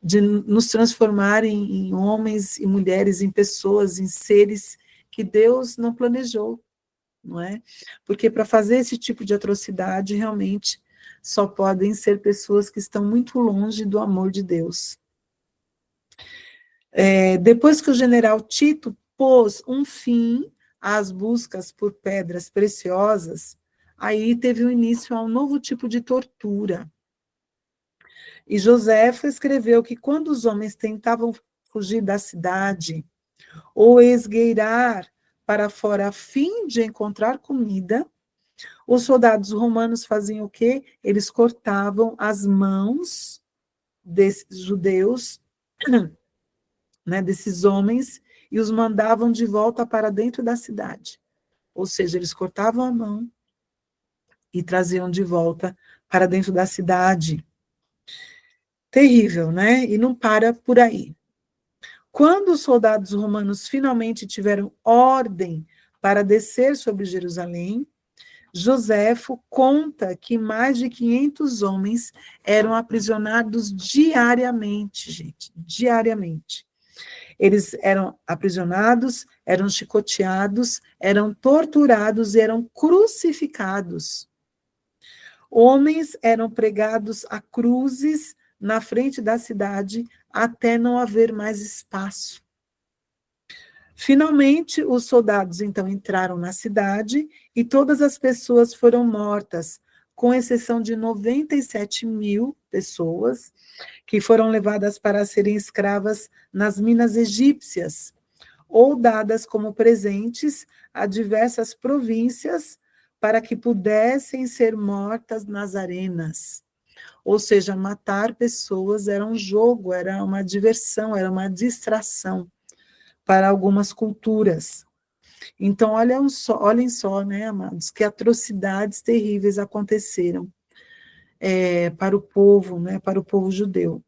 de nos transformar em homens e mulheres, em pessoas, em seres que Deus não planejou, não é? Porque para fazer esse tipo de atrocidade, realmente, só podem ser pessoas que estão muito longe do amor de Deus. Depois que o general Tito pôs um fim às buscas por pedras preciosas, aí teve o início a um novo tipo de tortura. E Joséfo escreveu que quando os homens tentavam fugir da cidade ou esgueirar para fora a fim de encontrar comida, os soldados romanos faziam o quê? Eles cortavam as mãos desses judeus, né, desses homens, e os mandavam de volta para dentro da cidade. Ou seja, eles cortavam a mão e traziam de volta para dentro da cidade. Terrível, né? E não para por aí. Quando os soldados romanos finalmente tiveram ordem para descer sobre Jerusalém, Joséfo conta que mais de 500 homens eram aprisionados diariamente, gente, diariamente. Eles eram aprisionados, eram chicoteados, eram torturados e eram crucificados. Homens eram pregados a cruzes na frente da cidade até não haver mais espaço. Finalmente, os soldados então entraram na cidade e todas as pessoas foram mortas, com exceção de 97.000 pessoas que foram levadas para serem escravas nas minas egípcias ou dadas como presentes a diversas províncias para que pudessem ser mortas nas arenas. Ou seja, matar pessoas era um jogo, era uma diversão, era uma distração para algumas culturas. Então, olhem só, né, amados, que atrocidades terríveis aconteceram para o povo, né, para o povo judeu.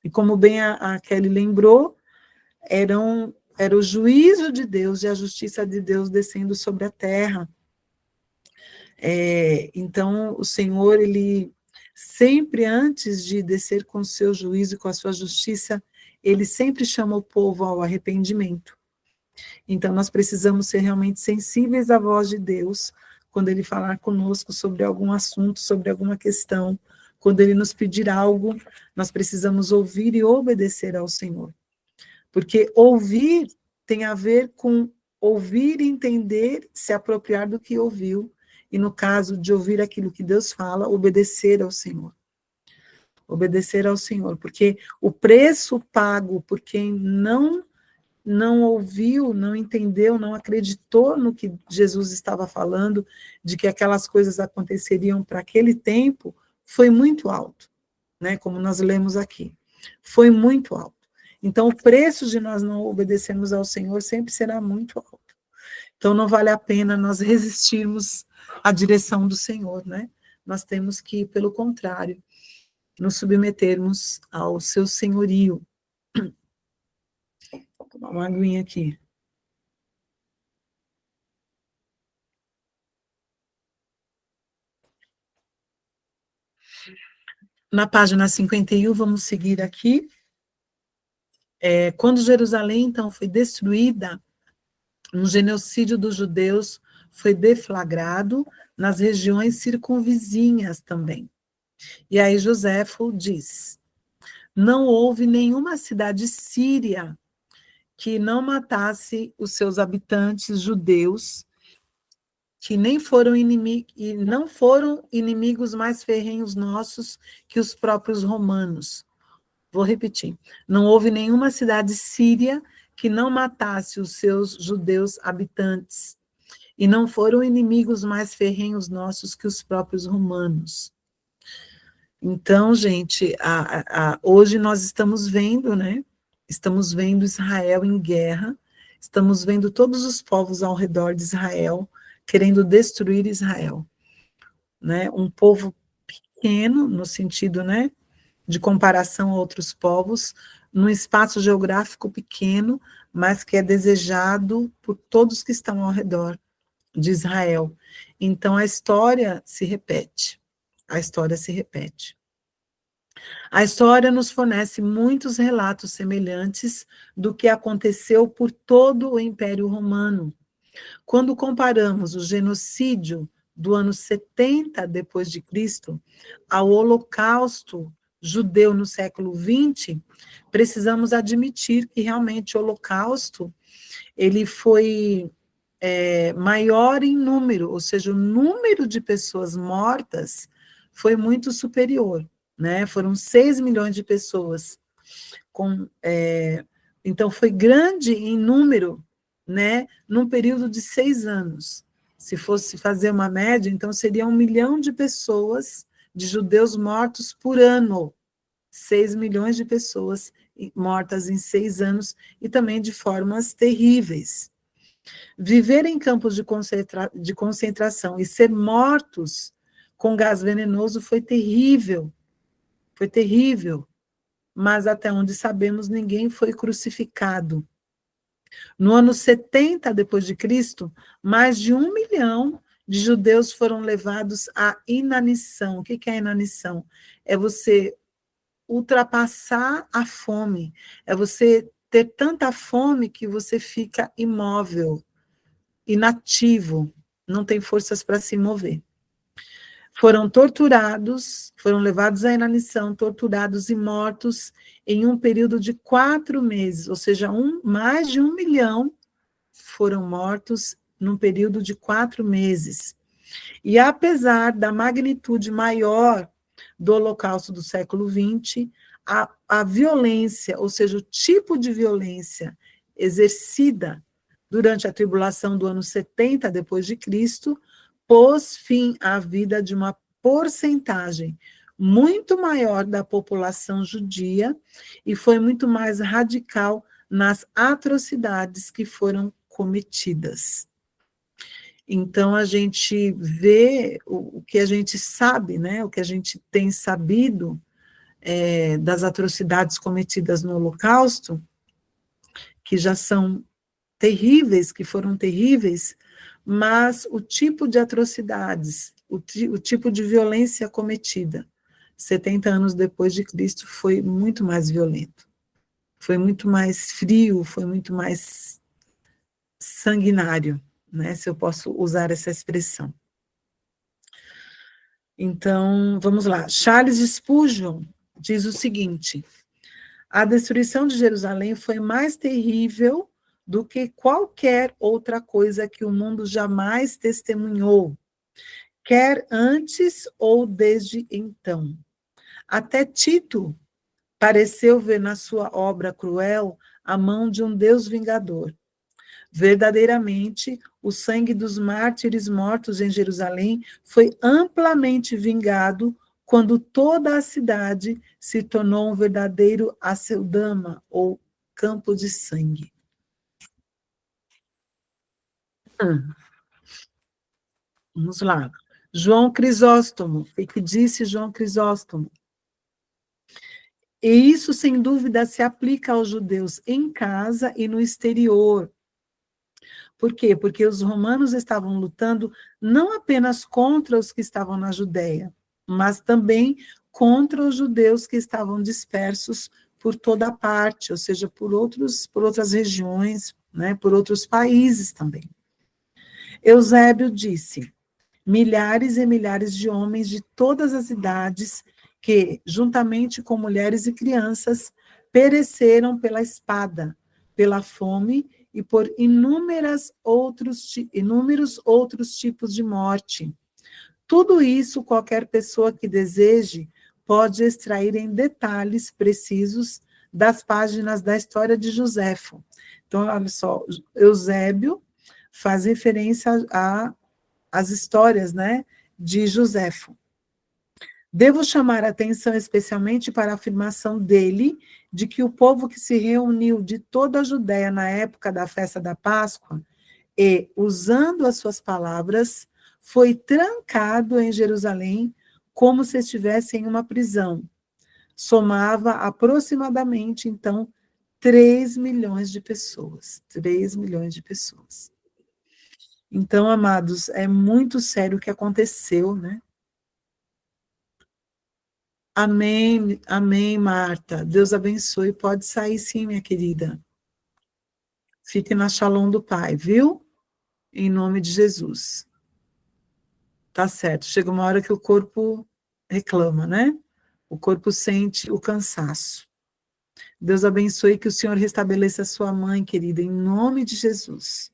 E como bem a Kelly lembrou, era o juízo de Deus e a justiça de Deus descendo sobre a terra. Então, o Senhor, ele sempre, antes de descer com o seu juízo e com a sua justiça, ele sempre chama o povo ao arrependimento. Então, nós precisamos ser realmente sensíveis à voz de Deus, quando ele falar conosco sobre algum assunto, sobre alguma questão, quando ele nos pedir algo, nós precisamos ouvir e obedecer ao Senhor. Porque ouvir tem a ver com ouvir, entender, se apropriar do que ouviu, e no caso de ouvir aquilo que Deus fala, obedecer ao Senhor. Obedecer ao Senhor, porque o preço pago por quem não ouviu, não entendeu, não acreditou no que Jesus estava falando, de que aquelas coisas aconteceriam para aquele tempo, foi muito alto, né? Como nós lemos aqui. Foi muito alto. Então, o preço de nós não obedecermos ao Senhor sempre será muito alto. Então, não vale a pena nós resistirmos à direção do Senhor, né? Nós temos que, pelo contrário, nos submetermos ao seu senhorio. Vou tomar uma aguinha aqui. Na página 51, vamos seguir aqui. Quando Jerusalém, então, foi destruída, um genocídio dos judeus foi deflagrado nas regiões circunvizinhas também. E aí Joséfo diz: não houve nenhuma cidade síria que não matasse os seus habitantes judeus, que nem foram inimigos, e não foram inimigos mais ferrenhos nossos que os próprios romanos. Vou repetir. Não houve nenhuma cidade síria que não matasse os seus judeus habitantes, e não foram inimigos mais ferrenhos nossos que os próprios romanos. Então, gente, hoje nós estamos vendo, né? Estamos vendo Israel em guerra, estamos vendo todos os povos ao redor de Israel querendo destruir Israel, né? Um povo pequeno, no sentido, né, de comparação a outros povos, num espaço geográfico pequeno, mas que é desejado por todos que estão ao redor de Israel. Então, a história se repete. A história se repete. A história nos fornece muitos relatos semelhantes do que aconteceu por todo o Império Romano. Quando comparamos o genocídio do ano 70 depois de Cristo ao Holocausto judeu no século 20, precisamos admitir que realmente o Holocausto ele foi maior em número, ou seja, o número de pessoas mortas foi muito superior, né? Foram 6 milhões de pessoas. Então, foi grande em número, né? Num período de 6 anos. Se fosse fazer uma média, então seria 1 milhão de pessoas, de judeus mortos por ano. 6 milhões de pessoas mortas em 6 anos, e também de formas terríveis. Viver em campos de concentração e ser mortos com gás venenoso foi terrível, mas até onde sabemos, ninguém foi crucificado. No ano 70 depois de Cristo, mais de 1 milhão de judeus foram levados à inanição. O que é a inanição? É você ultrapassar a fome, é você ter tanta fome que você fica imóvel, inativo, não tem forças para se mover. Foram torturados, foram levados à inanição, torturados e mortos em um período de 4 meses, ou seja, mais de 1 milhão foram mortos num período de 4 meses. E apesar da magnitude maior do Holocausto do século XX, a violência, ou seja, o tipo de violência exercida durante a tribulação do ano 70 depois de Cristo, pôs fim à vida de uma porcentagem muito maior da população judia e foi muito mais radical nas atrocidades que foram cometidas. Então, a gente vê o que a gente sabe, né, o que a gente tem sabido das atrocidades cometidas no Holocausto, que já são terríveis, que foram terríveis, mas o tipo de atrocidades, o tipo de violência cometida, 70 anos depois de Cristo, foi muito mais violento, foi muito mais frio, foi muito mais sanguinário, né, se eu posso usar essa expressão. Então, vamos lá. Charles Spurgeon diz o seguinte: a destruição de Jerusalém foi mais terrível do que qualquer outra coisa que o mundo jamais testemunhou, quer antes ou desde então. Até Tito pareceu ver na sua obra cruel a mão de um Deus vingador. Verdadeiramente, o sangue dos mártires mortos em Jerusalém foi amplamente vingado quando toda a cidade se tornou um verdadeiro Aceldama, ou campo de sangue. Vamos lá. João Crisóstomo, o que disse João Crisóstomo? E isso, sem dúvida, se aplica aos judeus em casa e no exterior. Por quê? Porque os romanos estavam lutando não apenas contra os que estavam na Judéia, mas também contra os judeus que estavam dispersos por toda parte, ou seja, por outras regiões, né, por outros países também. Eusébio disse: milhares e milhares de homens de todas as idades que, juntamente com mulheres e crianças, pereceram pela espada, pela fome e por inúmeros outros tipos de morte. Tudo isso, qualquer pessoa que deseje pode extrair em detalhes precisos das páginas da história de Joséfo. Então, olha só, Eusébio faz referência às histórias, né, de Joséfo. Devo chamar a atenção especialmente para a afirmação dele de que o povo que se reuniu de toda a Judéia na época da festa da Páscoa e, usando as suas palavras, foi trancado em Jerusalém como se estivesse em uma prisão. Somava aproximadamente, então, 3 milhões de pessoas. 3 milhões de pessoas. Então, amados, é muito sério o que aconteceu, né? Amém, amém, Marta. Deus abençoe. Pode sair sim, minha querida. Fique na Shalom do Pai, viu? Em nome de Jesus. Tá certo. Chega uma hora que o corpo reclama, né? O corpo sente o cansaço. Deus abençoe, que o Senhor restabeleça a sua mãe, querida, em nome de Jesus.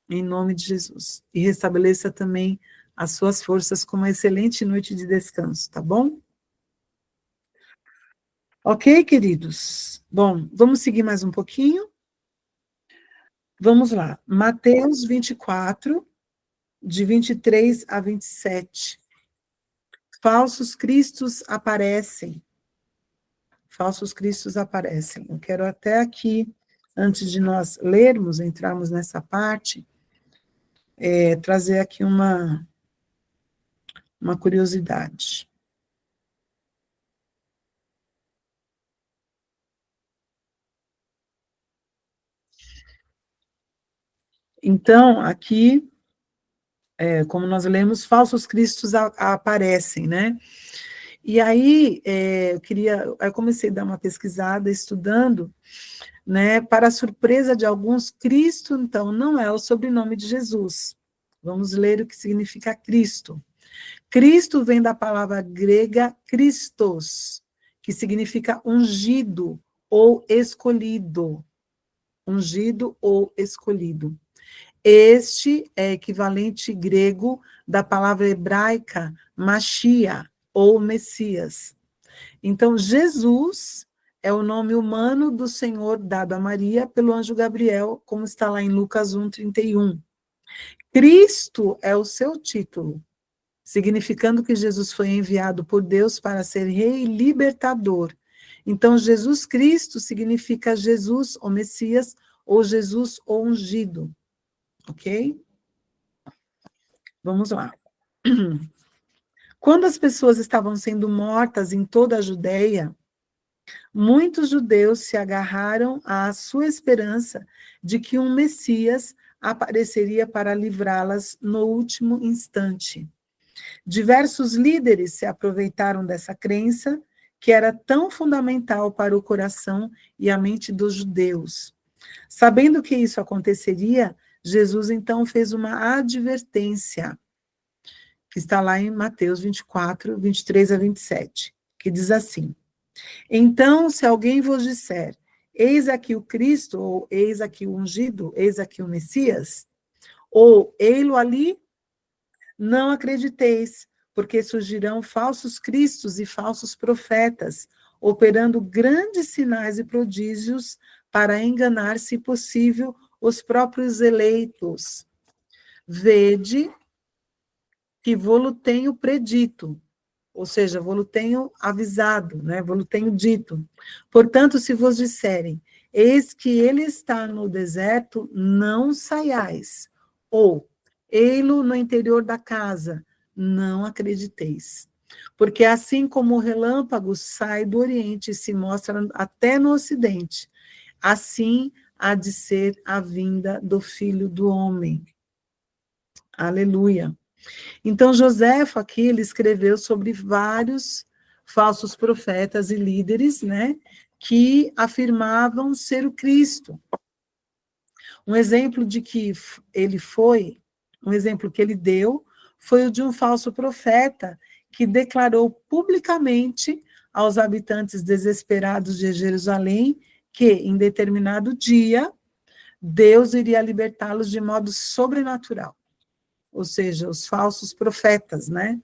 Em nome de Jesus. E restabeleça também as suas forças com uma excelente noite de descanso, tá bom? Ok, queridos? Bom, vamos seguir mais um pouquinho? Vamos lá. Mateus 24, de 23 a 27. Falsos cristos aparecem. Falsos cristos aparecem. Eu quero até aqui, antes de nós lermos, entrarmos nessa parte, trazer aqui uma curiosidade. Então, aqui, como nós lemos, falsos cristos aparecem, né? E aí, eu comecei a dar uma pesquisada, estudando, né? Para a surpresa de alguns, Cristo, então, não é o sobrenome de Jesus. Vamos ler o que significa Cristo. Cristo vem da palavra grega Christos, que significa ungido ou escolhido. Ungido ou escolhido. Este é equivalente grego da palavra hebraica Machia, ou Messias. Então, Jesus é o nome humano do Senhor dado a Maria pelo anjo Gabriel, como está lá em Lucas 1:31. Cristo é o seu título, significando que Jesus foi enviado por Deus para ser rei e libertador. Então, Jesus Cristo significa Jesus, o Messias, ou Jesus o ungido, ok? Vamos lá. Quando as pessoas estavam sendo mortas em toda a Judeia, muitos judeus se agarraram à sua esperança de que um Messias apareceria para livrá-las no último instante. Diversos líderes se aproveitaram dessa crença, que era tão fundamental para o coração e a mente dos judeus. Sabendo que isso aconteceria, Jesus então fez uma advertência, que está lá em Mateus 24, 23 a 27, que diz assim: Então, se alguém vos disser, eis aqui o Cristo, ou eis aqui o ungido, eis aqui o Messias, ou ei-lo ali, não acrediteis, porque surgirão falsos cristos e falsos profetas, operando grandes sinais e prodígios para enganar, se possível, os próprios eleitos. Vede que vô-lo tenho predito, ou seja, vô-lo tenho avisado, né? Vô-lo tenho dito. Portanto, se vos disserem, eis que ele está no deserto, não saiais. Ou, ei-lo no interior da casa, não acrediteis. Porque assim como o relâmpago sai do Oriente e se mostra até no Ocidente, assim há de ser a vinda do Filho do Homem. Aleluia. Então, Joséfo aqui, ele escreveu sobre vários falsos profetas e líderes, né, que afirmavam ser o Cristo. Um exemplo de que ele foi, um exemplo que ele deu, foi o de um falso profeta que declarou publicamente aos habitantes desesperados de Jerusalém que, em determinado dia, Deus iria libertá-los de modo sobrenatural. Ou seja, os falsos profetas, né?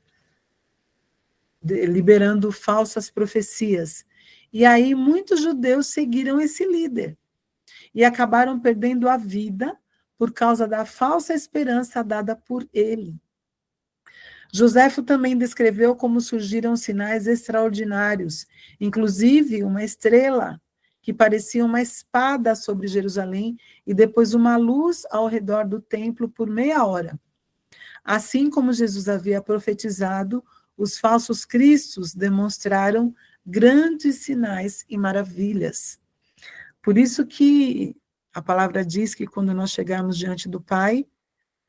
Liberando falsas profecias. E aí muitos judeus seguiram esse líder e acabaram perdendo a vida por causa da falsa esperança dada por ele. Joséfo também descreveu como surgiram sinais extraordinários, inclusive uma estrela que parecia uma espada sobre Jerusalém e depois uma luz ao redor do templo por meia hora. Assim como Jesus havia profetizado, os falsos cristos demonstraram grandes sinais e maravilhas. Por isso que a palavra diz que quando nós chegarmos diante do Pai,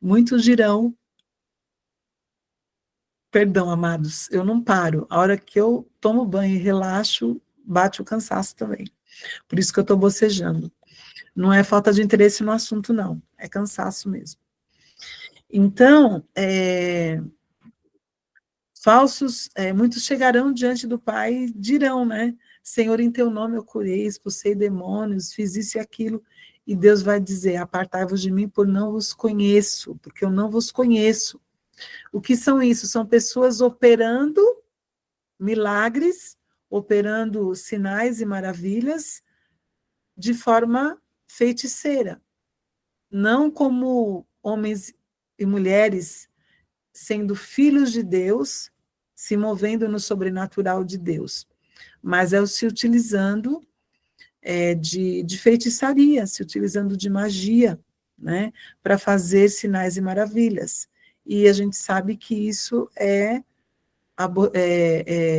muitos dirão, perdão, amados, eu não paro. A hora que eu tomo banho e relaxo, bate o cansaço também. Por isso que eu estou bocejando. Não é falta de interesse no assunto, não. É cansaço mesmo. Então, muitos chegarão diante do Pai e dirão, né? Senhor, em teu nome eu curei, expulsei demônios, fiz isso e aquilo. E Deus vai dizer, apartai-vos de mim, por não vos conheço, porque eu não vos conheço. O que são isso? São pessoas operando milagres, operando sinais e maravilhas de forma feiticeira. Não como homens e mulheres sendo filhos de Deus, se movendo no sobrenatural de Deus, mas se utilizando de feitiçaria, se utilizando de magia, né, para fazer sinais e maravilhas. E a gente sabe que isso é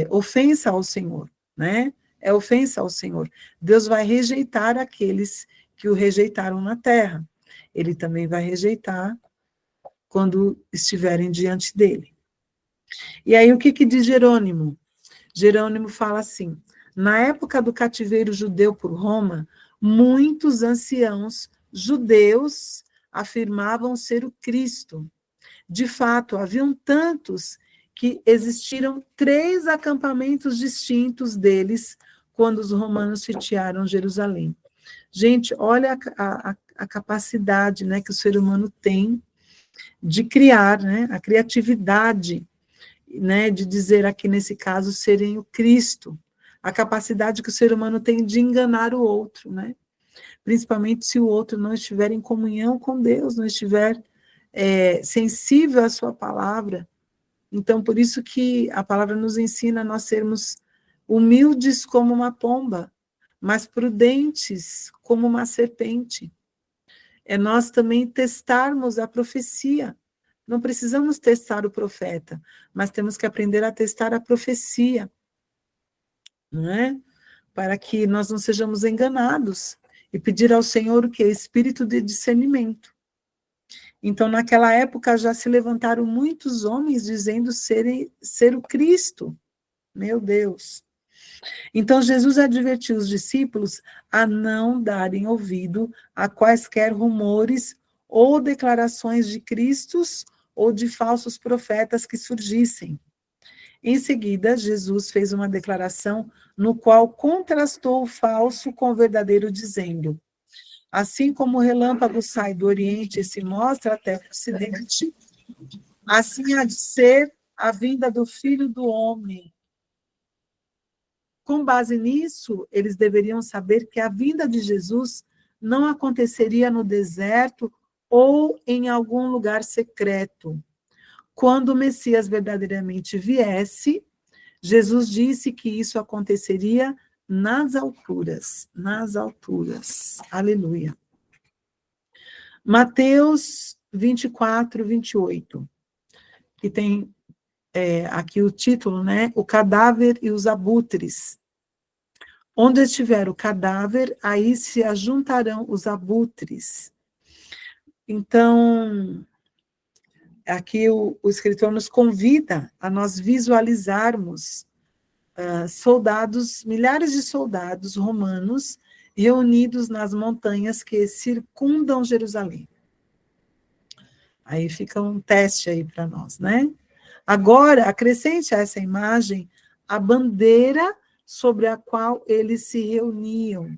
ofensa ao Senhor, né? É ofensa ao Senhor. Deus vai rejeitar aqueles que o rejeitaram na terra. Ele também vai rejeitar quando estiverem diante dele. E aí o que diz Jerônimo? Jerônimo fala assim, na época do cativeiro judeu por Roma, muitos anciãos judeus afirmavam ser o Cristo. De fato, haviam tantos que existiram 3 acampamentos distintos deles quando os romanos sitiaram Jerusalém. Gente, olha a capacidade, né, que o ser humano tem de criar, né, a criatividade, né, de dizer aqui nesse caso serem o Cristo, a capacidade que o ser humano tem de enganar o outro, né, principalmente se o outro não estiver em comunhão com Deus, não estiver sensível à sua palavra. Então, por isso que a palavra nos ensina a nós sermos humildes como uma pomba, mas prudentes como uma serpente, é nós também testarmos a profecia. Não precisamos testar o profeta, mas temos que aprender a testar a profecia, não é? Para que nós não sejamos enganados e pedir ao Senhor o que? Espírito de discernimento. Então, naquela época, já se levantaram muitos homens dizendo ser o Cristo. Meu Deus. Então, Jesus advertiu os discípulos a não darem ouvido a quaisquer rumores ou declarações de cristos ou de falsos profetas que surgissem. Em seguida, Jesus fez uma declaração no qual contrastou o falso com o verdadeiro, dizendo: assim como o relâmpago sai do Oriente e se mostra até o Ocidente, assim há de ser a vinda do Filho do Homem. Com base nisso, eles deveriam saber que a vinda de Jesus não aconteceria no deserto ou em algum lugar secreto. Quando o Messias verdadeiramente viesse, Jesus disse que isso aconteceria nas alturas, nas alturas. Aleluia. Mateus 24, 28, que tem aqui o título, né? O cadáver e os abutres. Onde estiver o cadáver, aí se ajuntarão os abutres. Então, aqui o escritor nos convida a nós visualizarmos soldados, milhares de soldados romanos reunidos nas montanhas que circundam Jerusalém. Aí fica um teste aí para nós, né? Agora, acrescente a essa imagem a bandeira sobre a qual eles se reuniam.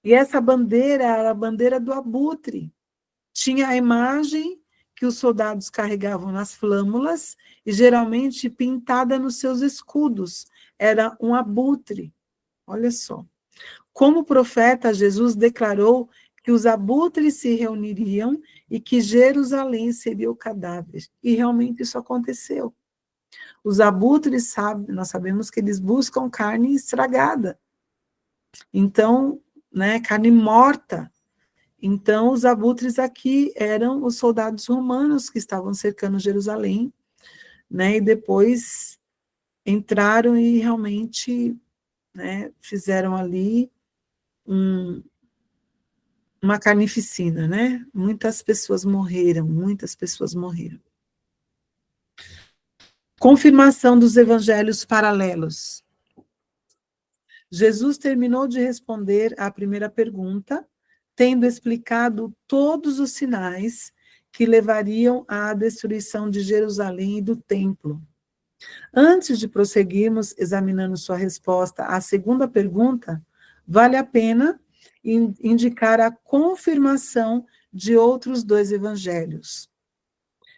E essa bandeira era a bandeira do abutre. Tinha a imagem que os soldados carregavam nas flâmulas e geralmente pintada nos seus escudos. Era um abutre. Olha só. Como profeta, Jesus declarou que os abutres se reuniriam e que Jerusalém seria o cadáver. E realmente isso aconteceu. Os abutres, nós sabemos que eles buscam carne estragada. Então, né, carne morta. Então, os abutres aqui eram os soldados romanos que estavam cercando Jerusalém, né, e depois entraram e realmente, né, fizeram ali uma carnificina, né? Muitas pessoas morreram, muitas pessoas morreram. Confirmação dos evangelhos paralelos. Jesus terminou de responder à primeira pergunta, tendo explicado todos os sinais que levariam à destruição de Jerusalém e do templo. Antes de prosseguirmos examinando sua resposta à segunda pergunta, vale a pena indicar a confirmação de outros dois evangelhos.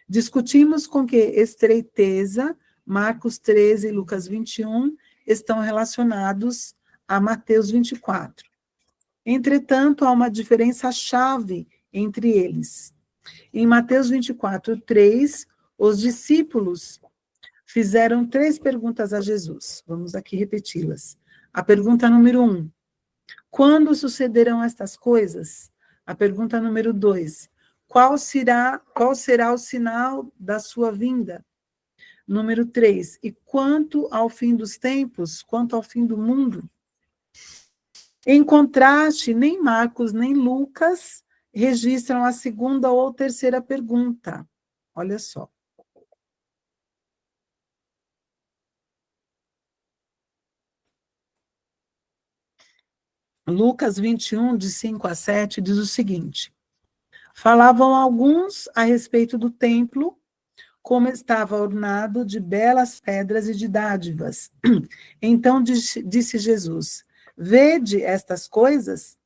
Discutimos com que estreiteza Marcos 13 e Lucas 21 estão relacionados a Mateus 24. Entretanto, há uma diferença-chave entre eles. Em Mateus 24, 3, os discípulos fizeram 3 perguntas a Jesus. Vamos aqui repeti-las. A pergunta número 1. Quando sucederão estas coisas? A pergunta número 2. Qual será o sinal da sua vinda? Número 3. E quanto ao fim dos tempos? Quanto ao fim do mundo? Em contraste, nem Marcos nem Lucas registram a segunda ou terceira pergunta. Olha só. Lucas 21, de 5 a 7, diz o seguinte: falavam alguns a respeito do templo, como estava ornado de belas pedras e de dádivas. Então disse Jesus: vede estas coisas?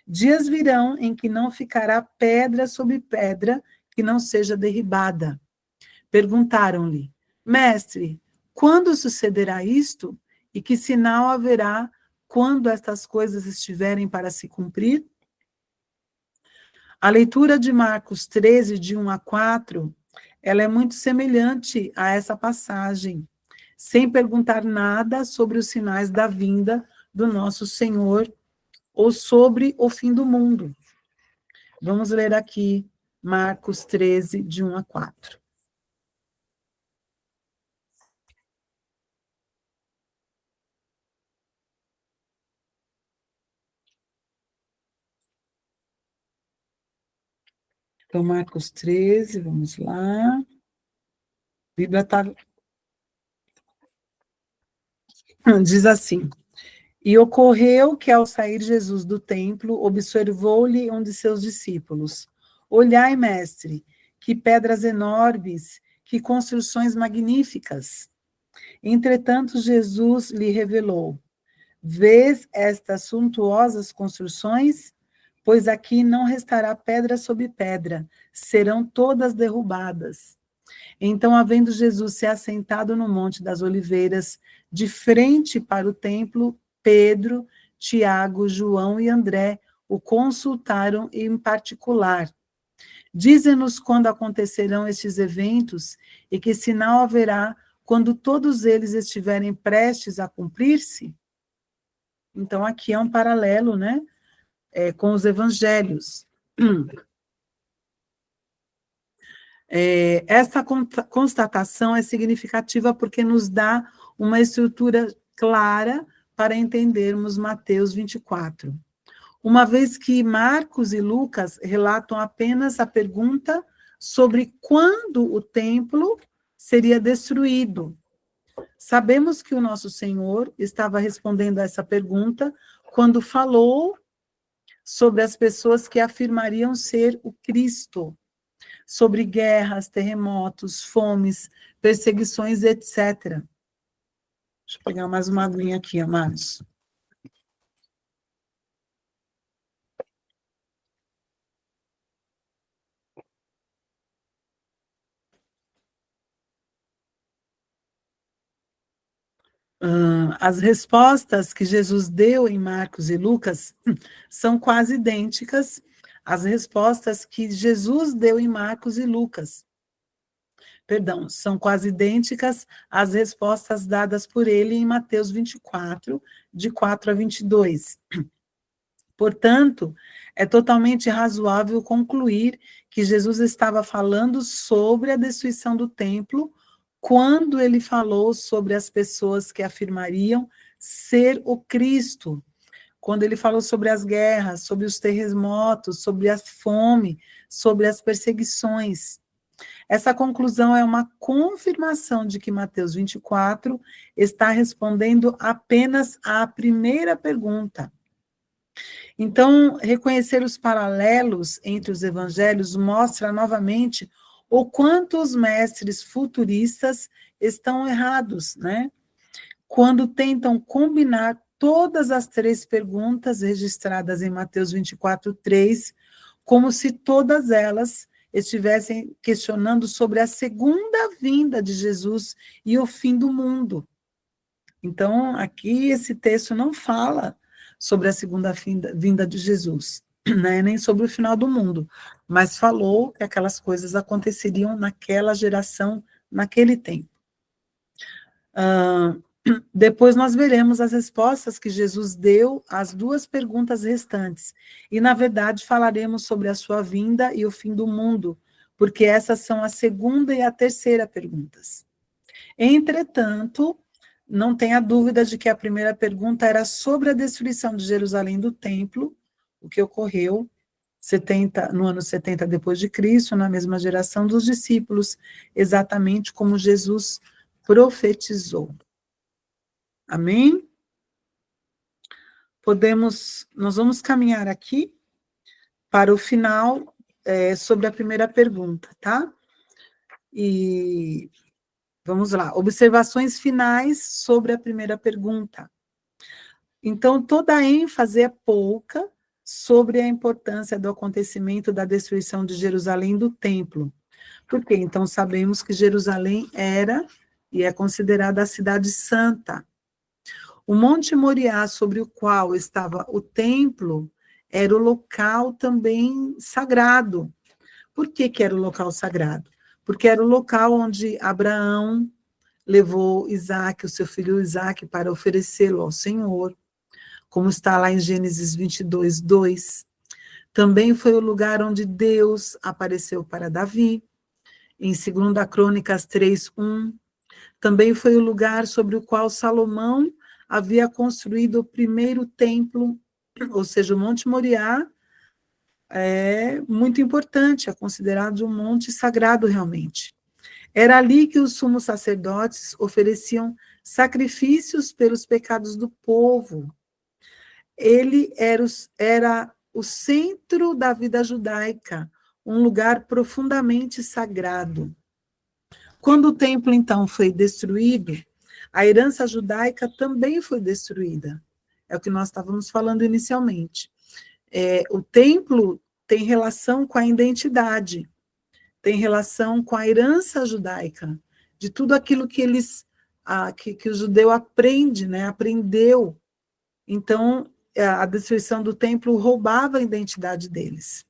Dias virão em que não ficará pedra sobre pedra que não seja derribada. Perguntaram-lhe: mestre, quando sucederá isto? E que sinal haverá quando estas coisas estiverem para se cumprir? A leitura de Marcos 13, de 1 a 4, ela é muito semelhante a essa passagem, sem perguntar nada sobre os sinais da vinda do nosso Senhor ou sobre o fim do mundo. Vamos ler aqui Marcos 13, de 1 a 4. Então, Marcos 13, vamos lá. A Bíblia diz assim: E ocorreu que, ao sair Jesus do templo, observou-lhe um de seus discípulos. Olhai, mestre, que pedras enormes, que construções magníficas. Entretanto, Jesus lhe revelou: Vês estas suntuosas construções? Pois aqui não restará pedra sobre pedra, serão todas derrubadas. Então, havendo Jesus se assentado no Monte das Oliveiras, de frente para o templo, Pedro, Tiago, João e André o consultaram em particular. Dize-nos quando acontecerão estes eventos e que sinal haverá quando todos eles estiverem prestes a cumprir-se? Então, aqui é um paralelo, né, com os evangelhos. Essa constatação é significativa porque nos dá uma estrutura clara para entendermos Mateus 24. Uma vez que Marcos e Lucas relatam apenas a pergunta sobre quando o templo seria destruído. Sabemos que o nosso Senhor estava respondendo a essa pergunta quando falou sobre as pessoas que afirmariam ser o Cristo, sobre guerras, terremotos, fomes, perseguições, etc. Deixa eu pegar mais uma aguinha aqui, amados. As respostas que Jesus deu em Marcos e Lucas são quase idênticas às respostas que Jesus deu em Marcos e Lucas. Perdão, são quase idênticas às respostas dadas por ele em Mateus 24, de 4 a 22. Portanto, é totalmente razoável concluir que Jesus estava falando sobre a destruição do templo quando ele falou sobre as pessoas que afirmariam ser o Cristo, quando ele falou sobre as guerras, sobre os terremotos, sobre a fome, sobre as perseguições. Essa conclusão é uma confirmação de que Mateus 24 está respondendo apenas à primeira pergunta. Então, reconhecer os paralelos entre os evangelhos mostra novamente o quanto os mestres futuristas estão errados, né? Quando tentam combinar todas as três perguntas registradas em Mateus 24, 3, como se todas elas estivessem questionando sobre a segunda vinda de Jesus e o fim do mundo. Então, aqui esse texto não fala sobre a segunda vinda de Jesus, né? Nem sobre o final do mundo, mas falou que aquelas coisas aconteceriam naquela geração, naquele tempo. Depois nós veremos as respostas que Jesus deu às duas perguntas restantes, e na verdade falaremos sobre a sua vinda e o fim do mundo, porque essas são a segunda e a terceira perguntas. Entretanto, não tenha dúvida de que a primeira pergunta era sobre a destruição de Jerusalém do templo, o que ocorreu no ano 70 depois de Cristo, na mesma geração dos discípulos, exatamente como Jesus profetizou. Amém? Nós vamos caminhar aqui para o final sobre a primeira pergunta, tá? E vamos lá, observações finais sobre a primeira pergunta. Então, toda a ênfase é pouca sobre a importância do acontecimento da destruição de Jerusalém do templo. Por quê? Então, sabemos que Jerusalém era e é considerada a cidade santa. O Monte Moriá, sobre o qual estava o templo, era o local também sagrado. Por que era o local sagrado? Porque era o local onde Abraão levou Isaac, o seu filho Isaac, para oferecê-lo ao Senhor, como está lá em Gênesis 22, 2. Também foi o lugar onde Deus apareceu para Davi, em 2 Crônicas 3:1. Também foi o lugar sobre o qual Salomão havia construído o primeiro templo, ou seja, o Monte Moriá é muito importante, é considerado um monte sagrado realmente. Era ali que os sumos sacerdotes ofereciam sacrifícios pelos pecados do povo. Ele era o centro da vida judaica, um lugar profundamente sagrado. Quando o templo, então, foi destruído, a herança judaica também foi destruída. É o que nós estávamos falando inicialmente. O templo tem relação com a identidade, tem relação com a herança judaica, de tudo aquilo que que o judeu aprende, né? Aprendeu. Então, a destruição do templo roubava a identidade deles.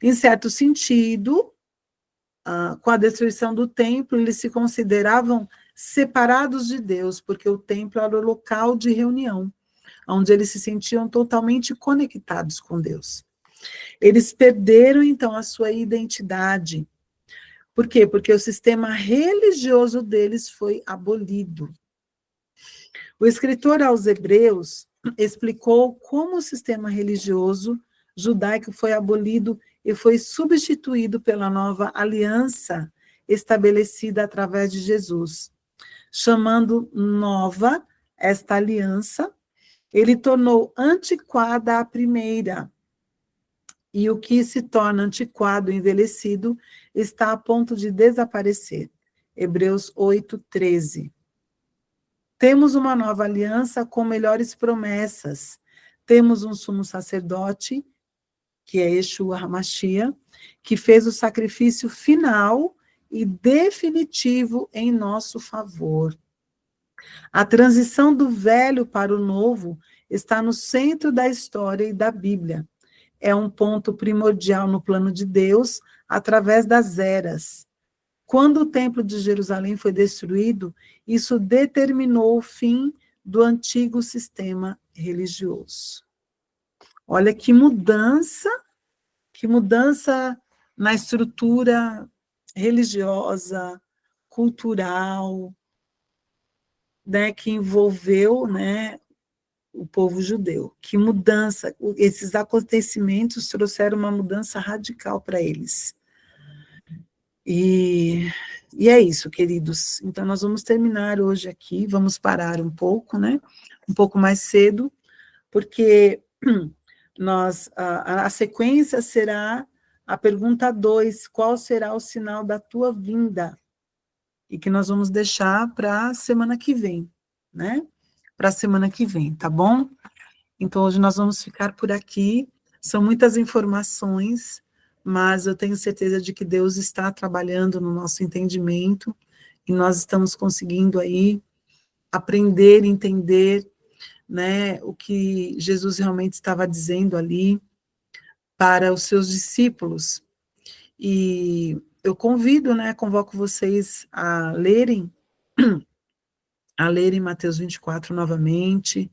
Em certo sentido, com a destruição do templo, eles se consideravam separados de Deus, porque o templo era o local de reunião, onde eles se sentiam totalmente conectados com Deus. Eles perderam, então, a sua identidade. Por quê? Porque o sistema religioso deles foi abolido. O escritor aos Hebreus explicou como o sistema religioso judaico foi abolido e foi substituído pela nova aliança estabelecida através de Jesus. Chamando nova esta aliança, ele tornou antiquada a primeira. E o que se torna antiquado e envelhecido está a ponto de desaparecer. Hebreus 8:13. Temos uma nova aliança com melhores promessas. Temos um sumo sacerdote, que é Yeshua HaMashiach, que fez o sacrifício final e definitivo em nosso favor. A transição do velho para o novo está no centro da história e da Bíblia. É um ponto primordial no plano de Deus, através das eras. Quando o templo de Jerusalém foi destruído, isso determinou o fim do antigo sistema religioso. Olha que mudança na estrutura religiosa, cultural, né, que envolveu, né, o povo judeu. Que mudança, esses acontecimentos trouxeram uma mudança radical para eles. E é isso, queridos. Então, nós vamos terminar hoje aqui, vamos parar um pouco, né? Um pouco mais cedo, porque a sequência será a pergunta 2, qual será o sinal da tua vinda? E que nós vamos deixar para a semana que vem, né? Para a semana que vem, tá bom? Então, hoje nós vamos ficar por aqui. São muitas informações, mas eu tenho certeza de que Deus está trabalhando no nosso entendimento e nós estamos conseguindo aí aprender, entender, né, o que Jesus realmente estava dizendo ali para os seus discípulos. E eu convido, né, convoco vocês a lerem Mateus 24 novamente,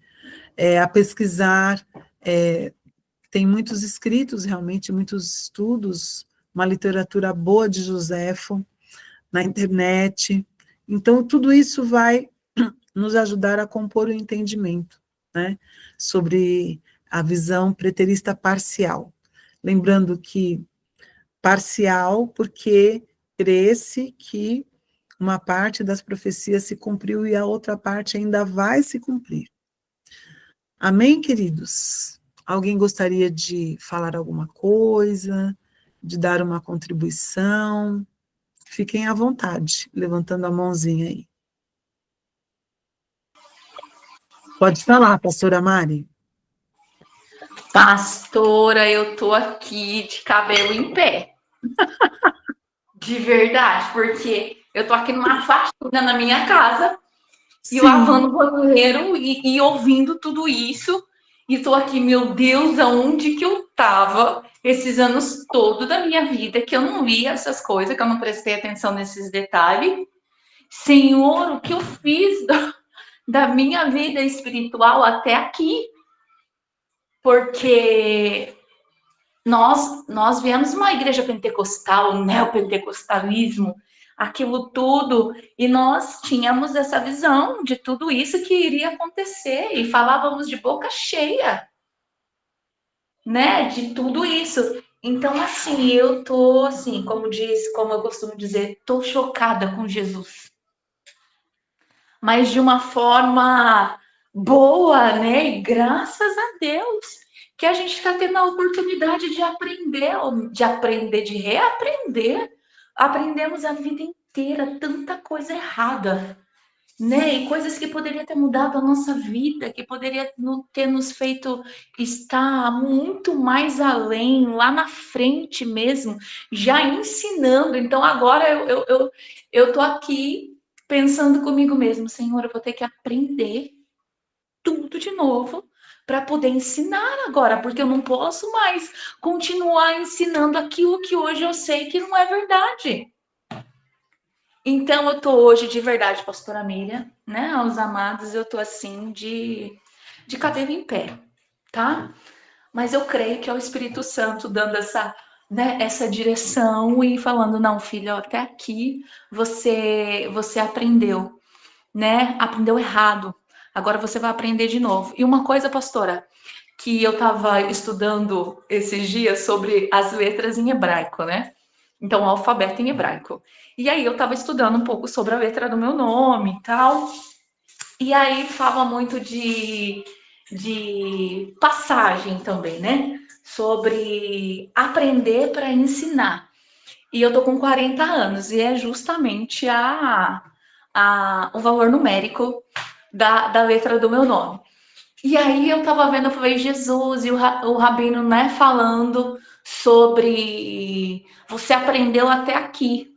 a pesquisar, tem muitos escritos, realmente, muitos estudos, uma literatura boa de Joséfo na internet. Então, tudo isso vai nos ajudar a compor o entendimento, né, sobre a visão preterista parcial. Lembrando que parcial porque crê-se que uma parte das profecias se cumpriu e a outra parte ainda vai se cumprir. Amém, queridos? Alguém gostaria de falar alguma coisa, de dar uma contribuição? Fiquem à vontade, levantando a mãozinha aí. Pode falar, pastora Mari. Pastora, eu tô aqui de cabelo em pé. De verdade, porque eu tô aqui numa faxina na minha casa, Sim. e lavando o banheiro e ouvindo tudo isso. E tô aqui, meu Deus, aonde que eu tava esses anos todos da minha vida, que eu não li essas coisas, que eu não prestei atenção nesses detalhes. Senhor, o que eu fiz da minha vida espiritual até aqui? Porque nós viemos de uma igreja pentecostal, neopentecostalismo, aquilo tudo, e nós tínhamos essa visão de tudo isso que iria acontecer, e falávamos de boca cheia, né, de tudo isso. Então, assim, eu tô, assim, como eu costumo dizer, tô chocada com Jesus. Mas de uma forma boa, né? E graças a Deus que a gente está tendo a oportunidade de aprender, de reaprender. Aprendemos a vida inteira tanta coisa errada, né? E coisas que poderiam ter mudado a nossa vida, que poderia ter nos feito estar muito mais além, lá na frente mesmo, já ensinando. Então agora eu tô aqui pensando comigo mesmo, Senhor, eu vou ter que aprender tudo de novo para poder ensinar agora, porque eu não posso mais continuar ensinando aquilo que hoje eu sei que não é verdade. Então, eu tô hoje de verdade, pastora Miriam, né? Aos amados, eu tô assim de cadeira em pé, tá? Mas eu creio que é o Espírito Santo dando essa, né, essa direção e falando, não, filha, até aqui você aprendeu, né? Aprendeu errado. Agora você vai aprender de novo. E uma coisa, pastora, que eu estava estudando esses dias sobre as letras em hebraico, né? Então, o alfabeto em hebraico. E aí eu estava estudando um pouco sobre a letra do meu nome e tal. E aí fala muito de passagem também, né? Sobre aprender para ensinar. E eu tô com 40 anos e é justamente o valor numérico da letra do meu nome. E aí eu tava vendo, eu falei, Jesus, e o Rabino, né, falando sobre você aprendeu até aqui.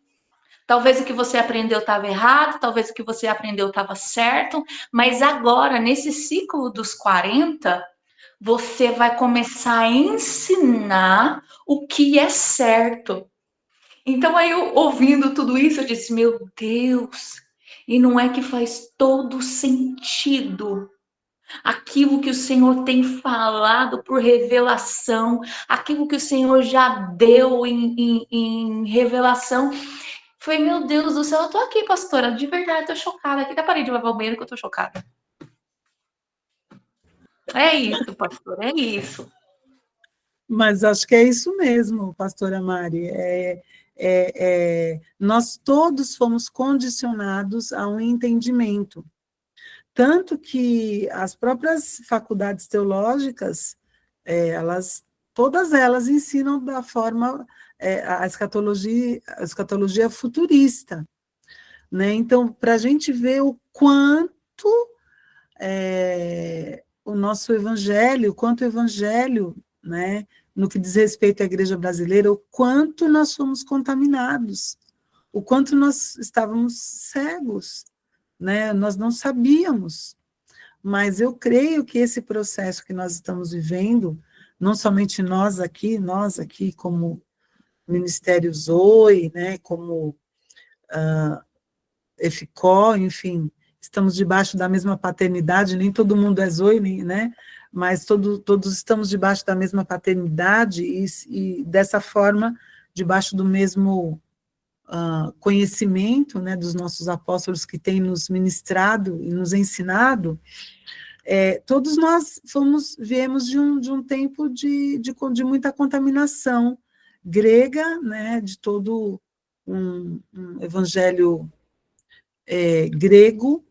Talvez o que você aprendeu estava errado, talvez o que você aprendeu estava certo, mas agora, nesse ciclo dos 40, você vai começar a ensinar o que é certo. Então, aí, eu, ouvindo tudo isso, eu disse, meu Deus, e não é que faz todo sentido aquilo que o Senhor tem falado por revelação, aquilo que o Senhor já deu em revelação. Falei, meu Deus do céu, eu tô aqui, pastora, de verdade, tô chocada. Aqui da parede de lavar o banheiro que eu tô chocada. É isso, pastor, é isso. Mas acho que é isso mesmo, pastora Mari. Nós todos fomos condicionados a um entendimento. Tanto que as próprias faculdades teológicas, todas elas ensinam da forma, a escatologia futurista. Né? Então, para a gente ver o quanto o nosso evangelho, quanto o evangelho, né, no que diz respeito à igreja brasileira, o quanto nós fomos contaminados, o quanto nós estávamos cegos, né, nós não sabíamos, mas eu creio que esse processo que nós estamos vivendo, não somente nós aqui como Ministério Zoe, né, como EFICO, enfim, estamos debaixo da mesma paternidade, nem todo mundo é Zoe, né, mas todos estamos debaixo da mesma paternidade e dessa forma, debaixo do mesmo conhecimento, né, dos nossos apóstolos que têm nos ministrado e nos ensinado, todos nós viemos de um tempo de muita contaminação grega, né, de todo um evangelho grego,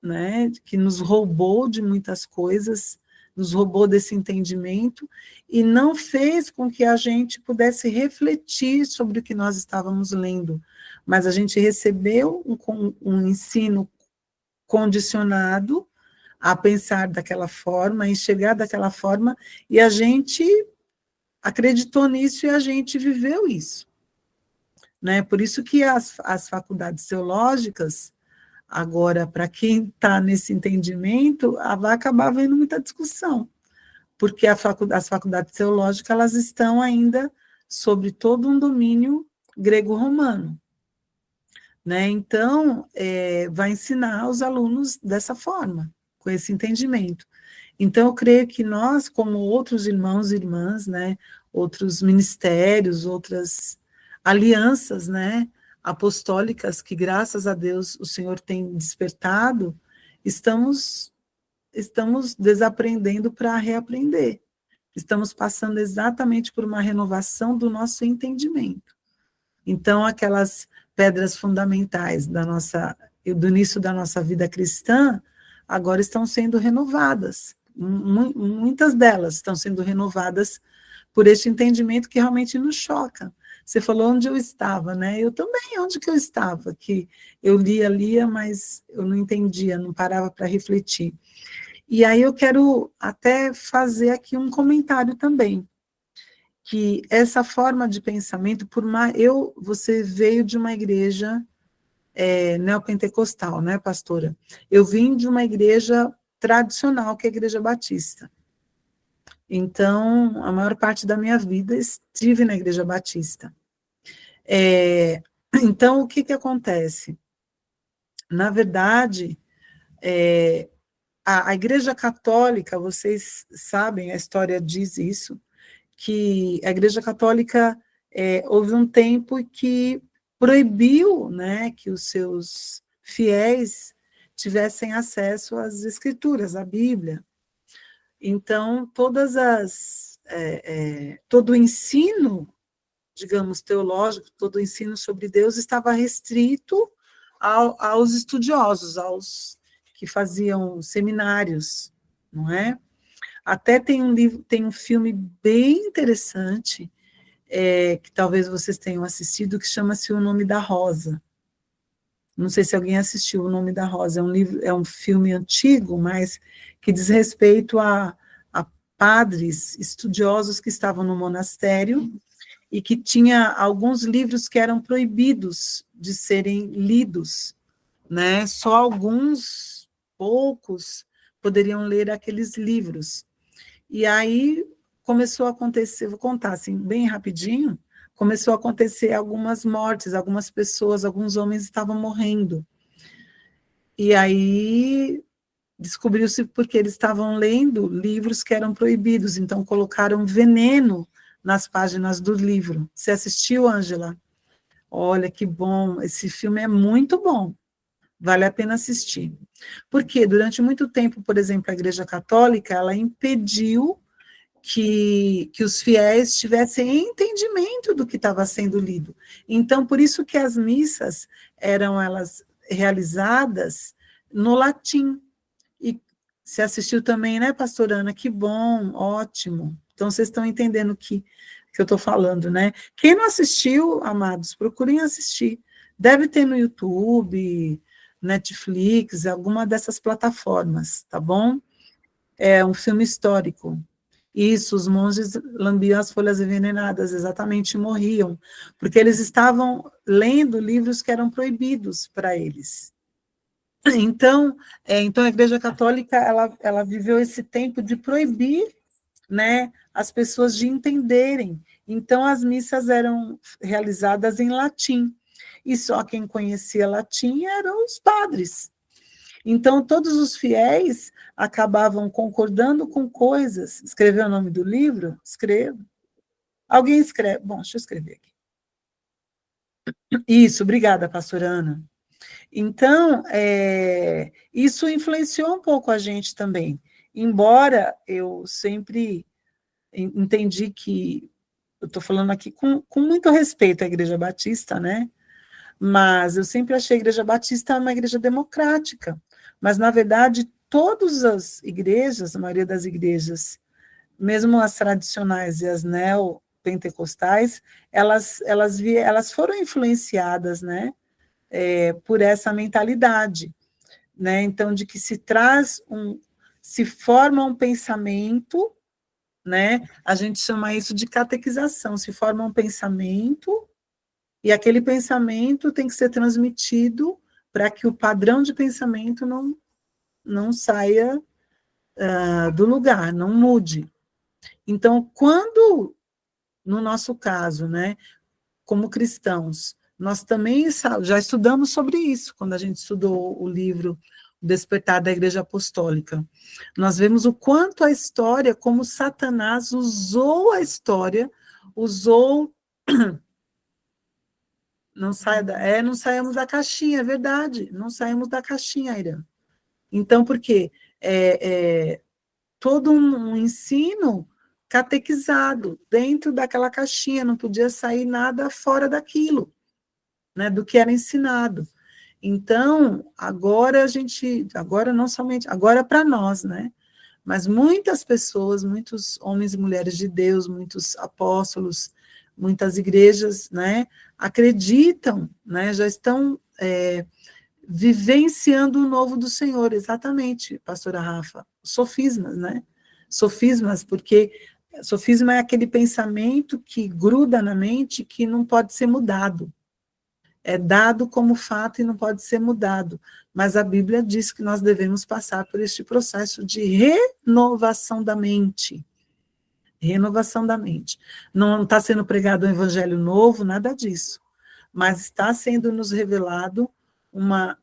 né, que nos roubou de muitas coisas, nos roubou desse entendimento e não fez com que a gente pudesse refletir sobre o que nós estávamos lendo, mas a gente recebeu um ensino condicionado a pensar daquela forma, a enxergar daquela forma, e a gente acreditou nisso e a gente viveu isso. Né? Por isso que as faculdades teológicas, agora, para quem está nesse entendimento, vai acabar havendo muita discussão, porque as faculdades teológicas elas estão ainda sobre todo um domínio grego-romano. Né? Então, vai ensinar os alunos dessa forma, com esse entendimento. Então, eu creio que nós, como outros irmãos e irmãs, né, outros ministérios, outras alianças, né, apostólicas, que graças a Deus o Senhor tem despertado, estamos desaprendendo para reaprender. Estamos passando exatamente por uma renovação do nosso entendimento. Então, aquelas pedras fundamentais do início da nossa vida cristã, agora estão sendo renovadas. Muitas delas estão sendo renovadas por este entendimento que realmente nos choca. Você falou onde eu estava, né? Eu também, onde que eu estava? Que eu lia, mas eu não entendia, não parava para refletir. E aí eu quero até fazer aqui um comentário também, que essa forma de pensamento, você veio de uma igreja neopentecostal, né, pastora? Eu vim de uma igreja tradicional, que é a Igreja Batista. Então, a maior parte da minha vida estive na Igreja Batista. Então, o que acontece? Na verdade, a Igreja Católica, vocês sabem, a história diz isso, que a Igreja Católica houve um tempo que proibiu, né, que os seus fiéis tivessem acesso às Escrituras, à Bíblia. Então, todo o ensino, digamos, teológico, todo o ensino sobre Deus estava restrito aos estudiosos, aos que faziam seminários, não é? Até tem um filme bem interessante, que talvez vocês tenham assistido, que chama-se O Nome da Rosa. Não sei se alguém assistiu O Nome da Rosa, é um filme antigo, mas que diz respeito a padres estudiosos que estavam no monastério e que tinha alguns livros que eram proibidos de serem lidos, né? Só alguns, poucos, poderiam ler aqueles livros. E aí começou a acontecer, vou contar assim, bem rapidinho, começou a acontecer algumas mortes, algumas pessoas, alguns homens estavam morrendo. E aí descobriu-se porque eles estavam lendo livros que eram proibidos, então colocaram veneno nas páginas do livro. Você assistiu, Ângela? Olha, que bom, esse filme é muito bom, vale a pena assistir. Porque durante muito tempo, por exemplo, a Igreja Católica, ela impediu que os fiéis tivessem entendimento do que estava sendo lido. Então, por isso que as missas elas realizadas no latim. E você assistiu também, né, pastora Ana? Que bom, ótimo. Então, vocês estão entendendo o que eu estou falando, né? Quem não assistiu, amados, procurem assistir. Deve ter no YouTube, Netflix, alguma dessas plataformas, tá bom? É um filme histórico. Isso, os monges lambiam as folhas envenenadas, exatamente, morriam, porque eles estavam lendo livros que eram proibidos para eles. Então, a Igreja Católica, ela viveu esse tempo de proibir, né, as pessoas de entenderem. Então, as missas eram realizadas em latim, e só quem conhecia latim eram os padres. Então, todos os fiéis acabavam concordando com coisas. Escreveu o nome do livro? Escrevo. Alguém escreve? Bom, deixa eu escrever aqui. Isso, obrigada, pastora Ana. Então, isso influenciou um pouco a gente também. Embora eu sempre entendi que, eu estou falando aqui com muito respeito à Igreja Batista, né? Mas eu sempre achei a Igreja Batista uma igreja democrática. Mas, na verdade, todas as igrejas, a maioria das igrejas, mesmo as tradicionais e as neopentecostais, elas foram influenciadas, né, por essa mentalidade, né? Então, de que se forma um pensamento, né? A gente chama isso de catequização, se forma um pensamento, e aquele pensamento tem que ser transmitido para que o padrão de pensamento não saia do lugar, não mude. Então, quando, no nosso caso, né, como cristãos, nós também já estudamos sobre isso, quando a gente estudou o livro O Despertar da Igreja Apostólica. Nós vemos o quanto a história, como Satanás usou a história usou... Não saímos da caixinha, é verdade. Não saímos da caixinha, Irã. Então, por quê? Todo um ensino catequizado dentro daquela caixinha, não podia sair nada fora daquilo, né, do que era ensinado. Então, agora não somente, agora para nós, né, mas muitas pessoas, muitos homens e mulheres de Deus, muitos apóstolos, muitas igrejas, né, acreditam, né, já estão vivenciando o novo do Senhor, exatamente, pastora Rafa, sofismas, né, sofismas, porque sofisma é aquele pensamento que gruda na mente, que não pode ser mudado, é dado como fato e não pode ser mudado, mas a Bíblia diz que nós devemos passar por este processo de renovação da mente, não está sendo pregado um evangelho novo, nada disso, mas está sendo nos revelado uma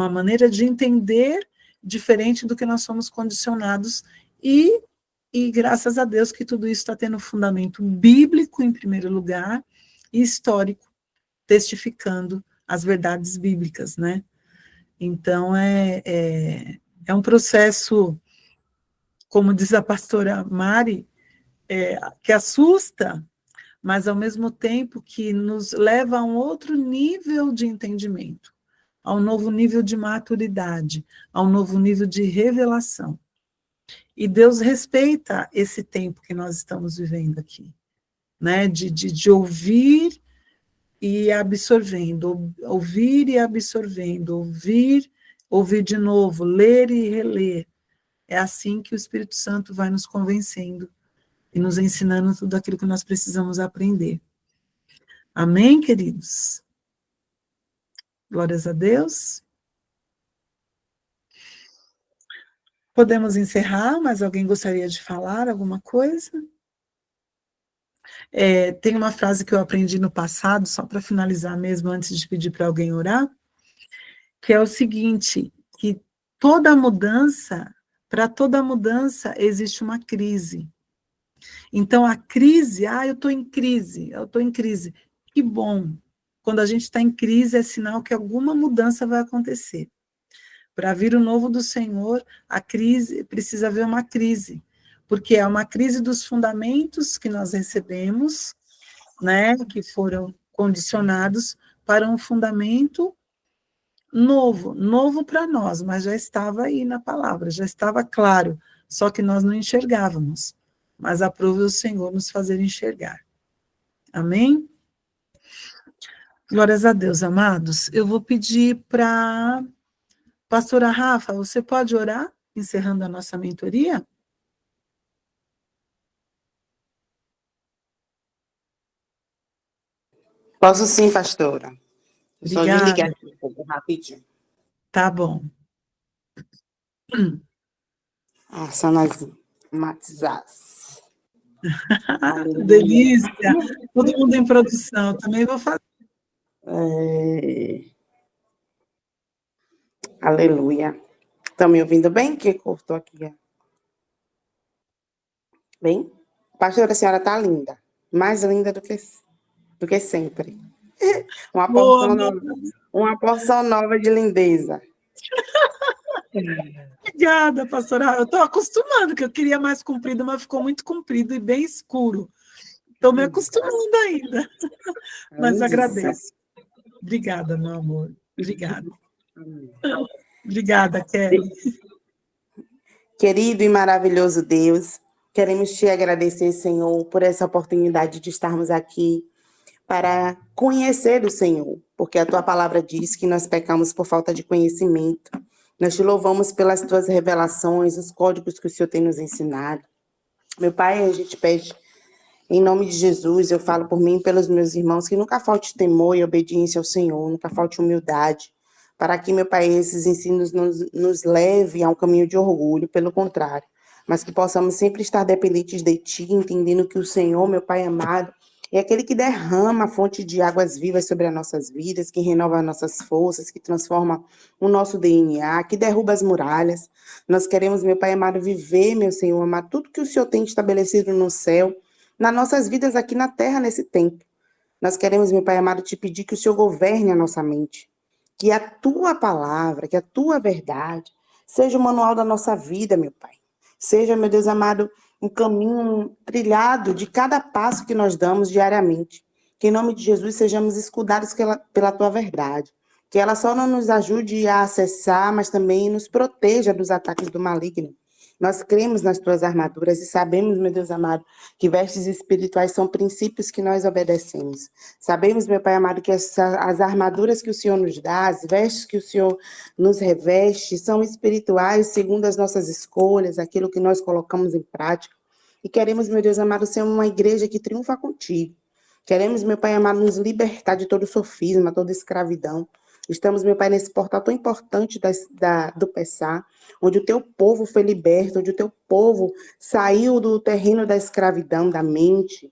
maneira de entender diferente do que nós somos condicionados, e graças a Deus que tudo isso está tendo fundamento bíblico em primeiro lugar, e histórico, testificando as verdades bíblicas, né? Então, é um processo, como diz a pastora Mari, que assusta, mas ao mesmo tempo que nos leva a um outro nível de entendimento, a um novo nível de maturidade, a um novo nível de revelação. E Deus respeita esse tempo que nós estamos vivendo aqui, né? De ouvir e absorvendo, ouvir e absorvendo, ouvir de novo, ler e reler. É assim que o Espírito Santo vai nos convencendo e nos ensinando tudo aquilo que nós precisamos aprender. Amém, queridos? Glórias a Deus. Podemos encerrar, mas alguém gostaria de falar alguma coisa? Tem uma frase que eu aprendi no passado, só para finalizar mesmo, antes de pedir para alguém orar, que é o seguinte, que para toda mudança existe uma crise. Então, a crise, eu estou em crise. Que bom. Quando a gente está em crise, é sinal que alguma mudança vai acontecer. Para vir o novo do Senhor, a crise, precisa haver uma crise, porque é uma crise dos fundamentos que nós recebemos, né, que foram condicionados para um fundamento novo para nós, mas já estava aí na palavra, já estava claro, só que nós não enxergávamos, mas aprove o Senhor nos fazer enxergar. Amém? Glórias a Deus, amados. Eu vou pedir para pastora Rafa, você pode orar, encerrando a nossa mentoria? Posso sim, pastora. Só Obrigada. desligar aqui um pouco, rapidinho. Tá bom. Só nós matizás. Delícia. Todo mundo em produção. Também vou fazer. Aleluia. Estão me ouvindo bem? Que cortou aqui. Bem? Pastora, a senhora está linda. Mais linda do que sempre. Uma porção nova de lindeza. Obrigada, pastora. Eu estou acostumando, que eu queria mais comprido, mas ficou muito comprido e bem escuro. Estou me acostumando ainda. Mas agradeço. Obrigada, meu amor. Obrigada. Obrigada, Kelly. Querido e maravilhoso Deus, queremos te agradecer, Senhor, por essa oportunidade de estarmos aqui para conhecer o Senhor, porque a tua palavra diz que nós pecamos por falta de conhecimento. Nós te louvamos pelas tuas revelações, os códigos que o Senhor tem nos ensinado. Meu Pai, a gente pede, em nome de Jesus, eu falo por mim e pelos meus irmãos, que nunca falte temor e obediência ao Senhor, nunca falte humildade, para que, meu Pai, esses ensinos nos levem a um caminho de orgulho, pelo contrário, mas que possamos sempre estar dependentes de Ti, entendendo que o Senhor, meu Pai amado, é aquele que derrama a fonte de águas vivas sobre as nossas vidas, que renova as nossas forças, que transforma o nosso DNA, que derruba as muralhas. Nós queremos, meu Pai amado, viver, meu Senhor amado, tudo que o Senhor tem estabelecido no céu, nas nossas vidas aqui na terra nesse tempo. Nós queremos, meu Pai amado, te pedir que o Senhor governe a nossa mente, que a tua palavra, que a tua verdade seja o manual da nossa vida, meu Pai. Seja, meu Deus amado, um caminho trilhado de cada passo que nós damos diariamente. Que em nome de Jesus sejamos escudados pela tua verdade. Que ela só não nos ajude a acessar, mas também nos proteja dos ataques do maligno. Nós cremos nas tuas armaduras e sabemos, meu Deus amado, que vestes espirituais são princípios que nós obedecemos. Sabemos, meu Pai amado, que as armaduras que o Senhor nos dá, as vestes que o Senhor nos reveste, são espirituais segundo as nossas escolhas, aquilo que nós colocamos em prática. E queremos, meu Deus amado, ser uma igreja que triunfa contigo. Queremos, meu Pai amado, nos libertar de todo sofisma, toda escravidão. Estamos, meu Pai, nesse portal tão importante do PESA, onde o teu povo foi liberto, onde o teu povo saiu do terreno da escravidão, da mente,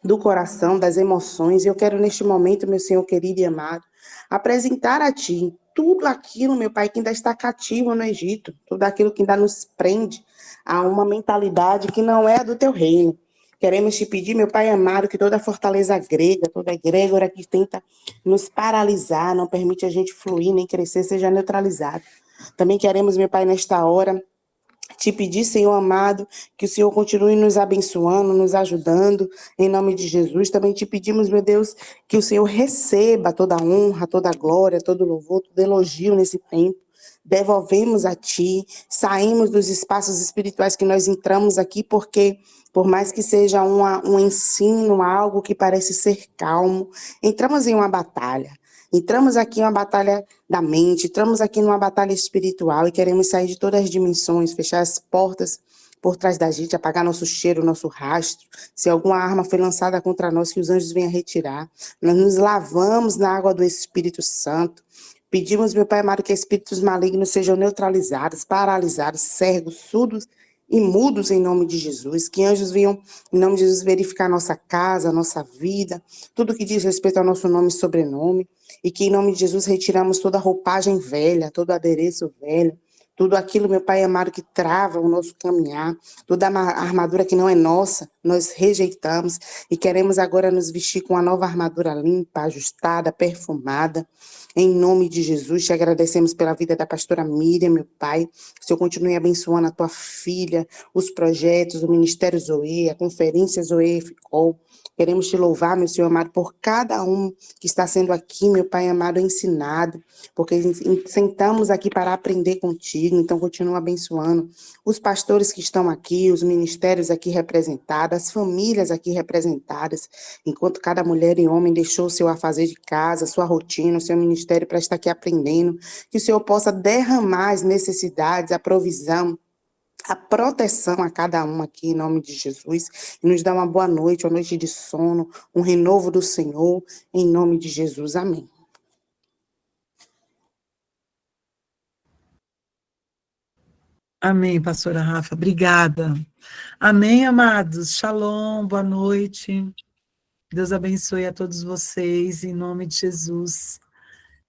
do coração, das emoções. E eu quero, neste momento, meu Senhor querido e amado, apresentar a Ti tudo aquilo, meu Pai, que ainda está cativo no Egito, tudo aquilo que ainda nos prende a uma mentalidade que não é do teu reino. Queremos te pedir, meu Pai amado, que toda fortaleza grega, toda egrégora que tenta nos paralisar, não permite a gente fluir nem crescer, seja neutralizado. Também queremos, meu Pai, nesta hora, te pedir, Senhor amado, que o Senhor continue nos abençoando, nos ajudando, em nome de Jesus. Também te pedimos, meu Deus, que o Senhor receba toda a honra, toda a glória, todo o louvor, todo elogio nesse tempo. Devolvemos a Ti, saímos dos espaços espirituais que nós entramos aqui, porque por mais que seja um ensino, algo que parece ser calmo, entramos em uma batalha. Entramos aqui em uma batalha da mente, entramos aqui numa batalha espiritual e queremos sair de todas as dimensões, fechar as portas por trás da gente, apagar nosso cheiro, nosso rastro. Se alguma arma foi lançada contra nós, que os anjos venham retirar. Nós nos lavamos na água do Espírito Santo. Pedimos, meu Pai amado, que espíritos malignos sejam neutralizados, paralisados, cegos, surdos e mudos em nome de Jesus. Que anjos venham, em nome de Jesus, verificar nossa casa, nossa vida, tudo que diz respeito ao nosso nome e sobrenome. E que, em nome de Jesus, retiramos toda a roupagem velha, todo adereço velho, tudo aquilo, meu Pai amado, que trava o nosso caminhar, toda a armadura que não é nossa, nós rejeitamos e queremos agora nos vestir com uma nova armadura limpa, ajustada, perfumada. Em nome de Jesus, te agradecemos pela vida da pastora Miriam, meu Pai. Que o Senhor continue abençoando a tua filha, os projetos, o Ministério Zoe, a Conferência Zoe ficou. Queremos te louvar, meu Senhor amado, por cada um que está sendo aqui, meu Pai amado, ensinado, porque sentamos aqui para aprender contigo, então continua abençoando os pastores que estão aqui, os ministérios aqui representados, as famílias aqui representadas, enquanto cada mulher e homem deixou o seu afazer de casa, sua rotina, o seu ministério para estar aqui aprendendo, que o Senhor possa derramar as necessidades, a provisão, a proteção a cada um aqui, em nome de Jesus, e nos dá uma boa noite, uma noite de sono, um renovo do Senhor, em nome de Jesus. Amém. Amém, pastora Rafa, obrigada. Amém, amados. Shalom, boa noite. Deus abençoe a todos vocês, em nome de Jesus.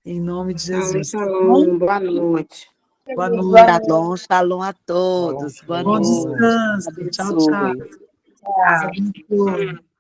Em nome de Jesus. Shalom, boa noite. Boa noite. Shalom, shalom a todos. Boa Bom noite. descanso. Tchau, tchau. Abençoe. Deus abençoe.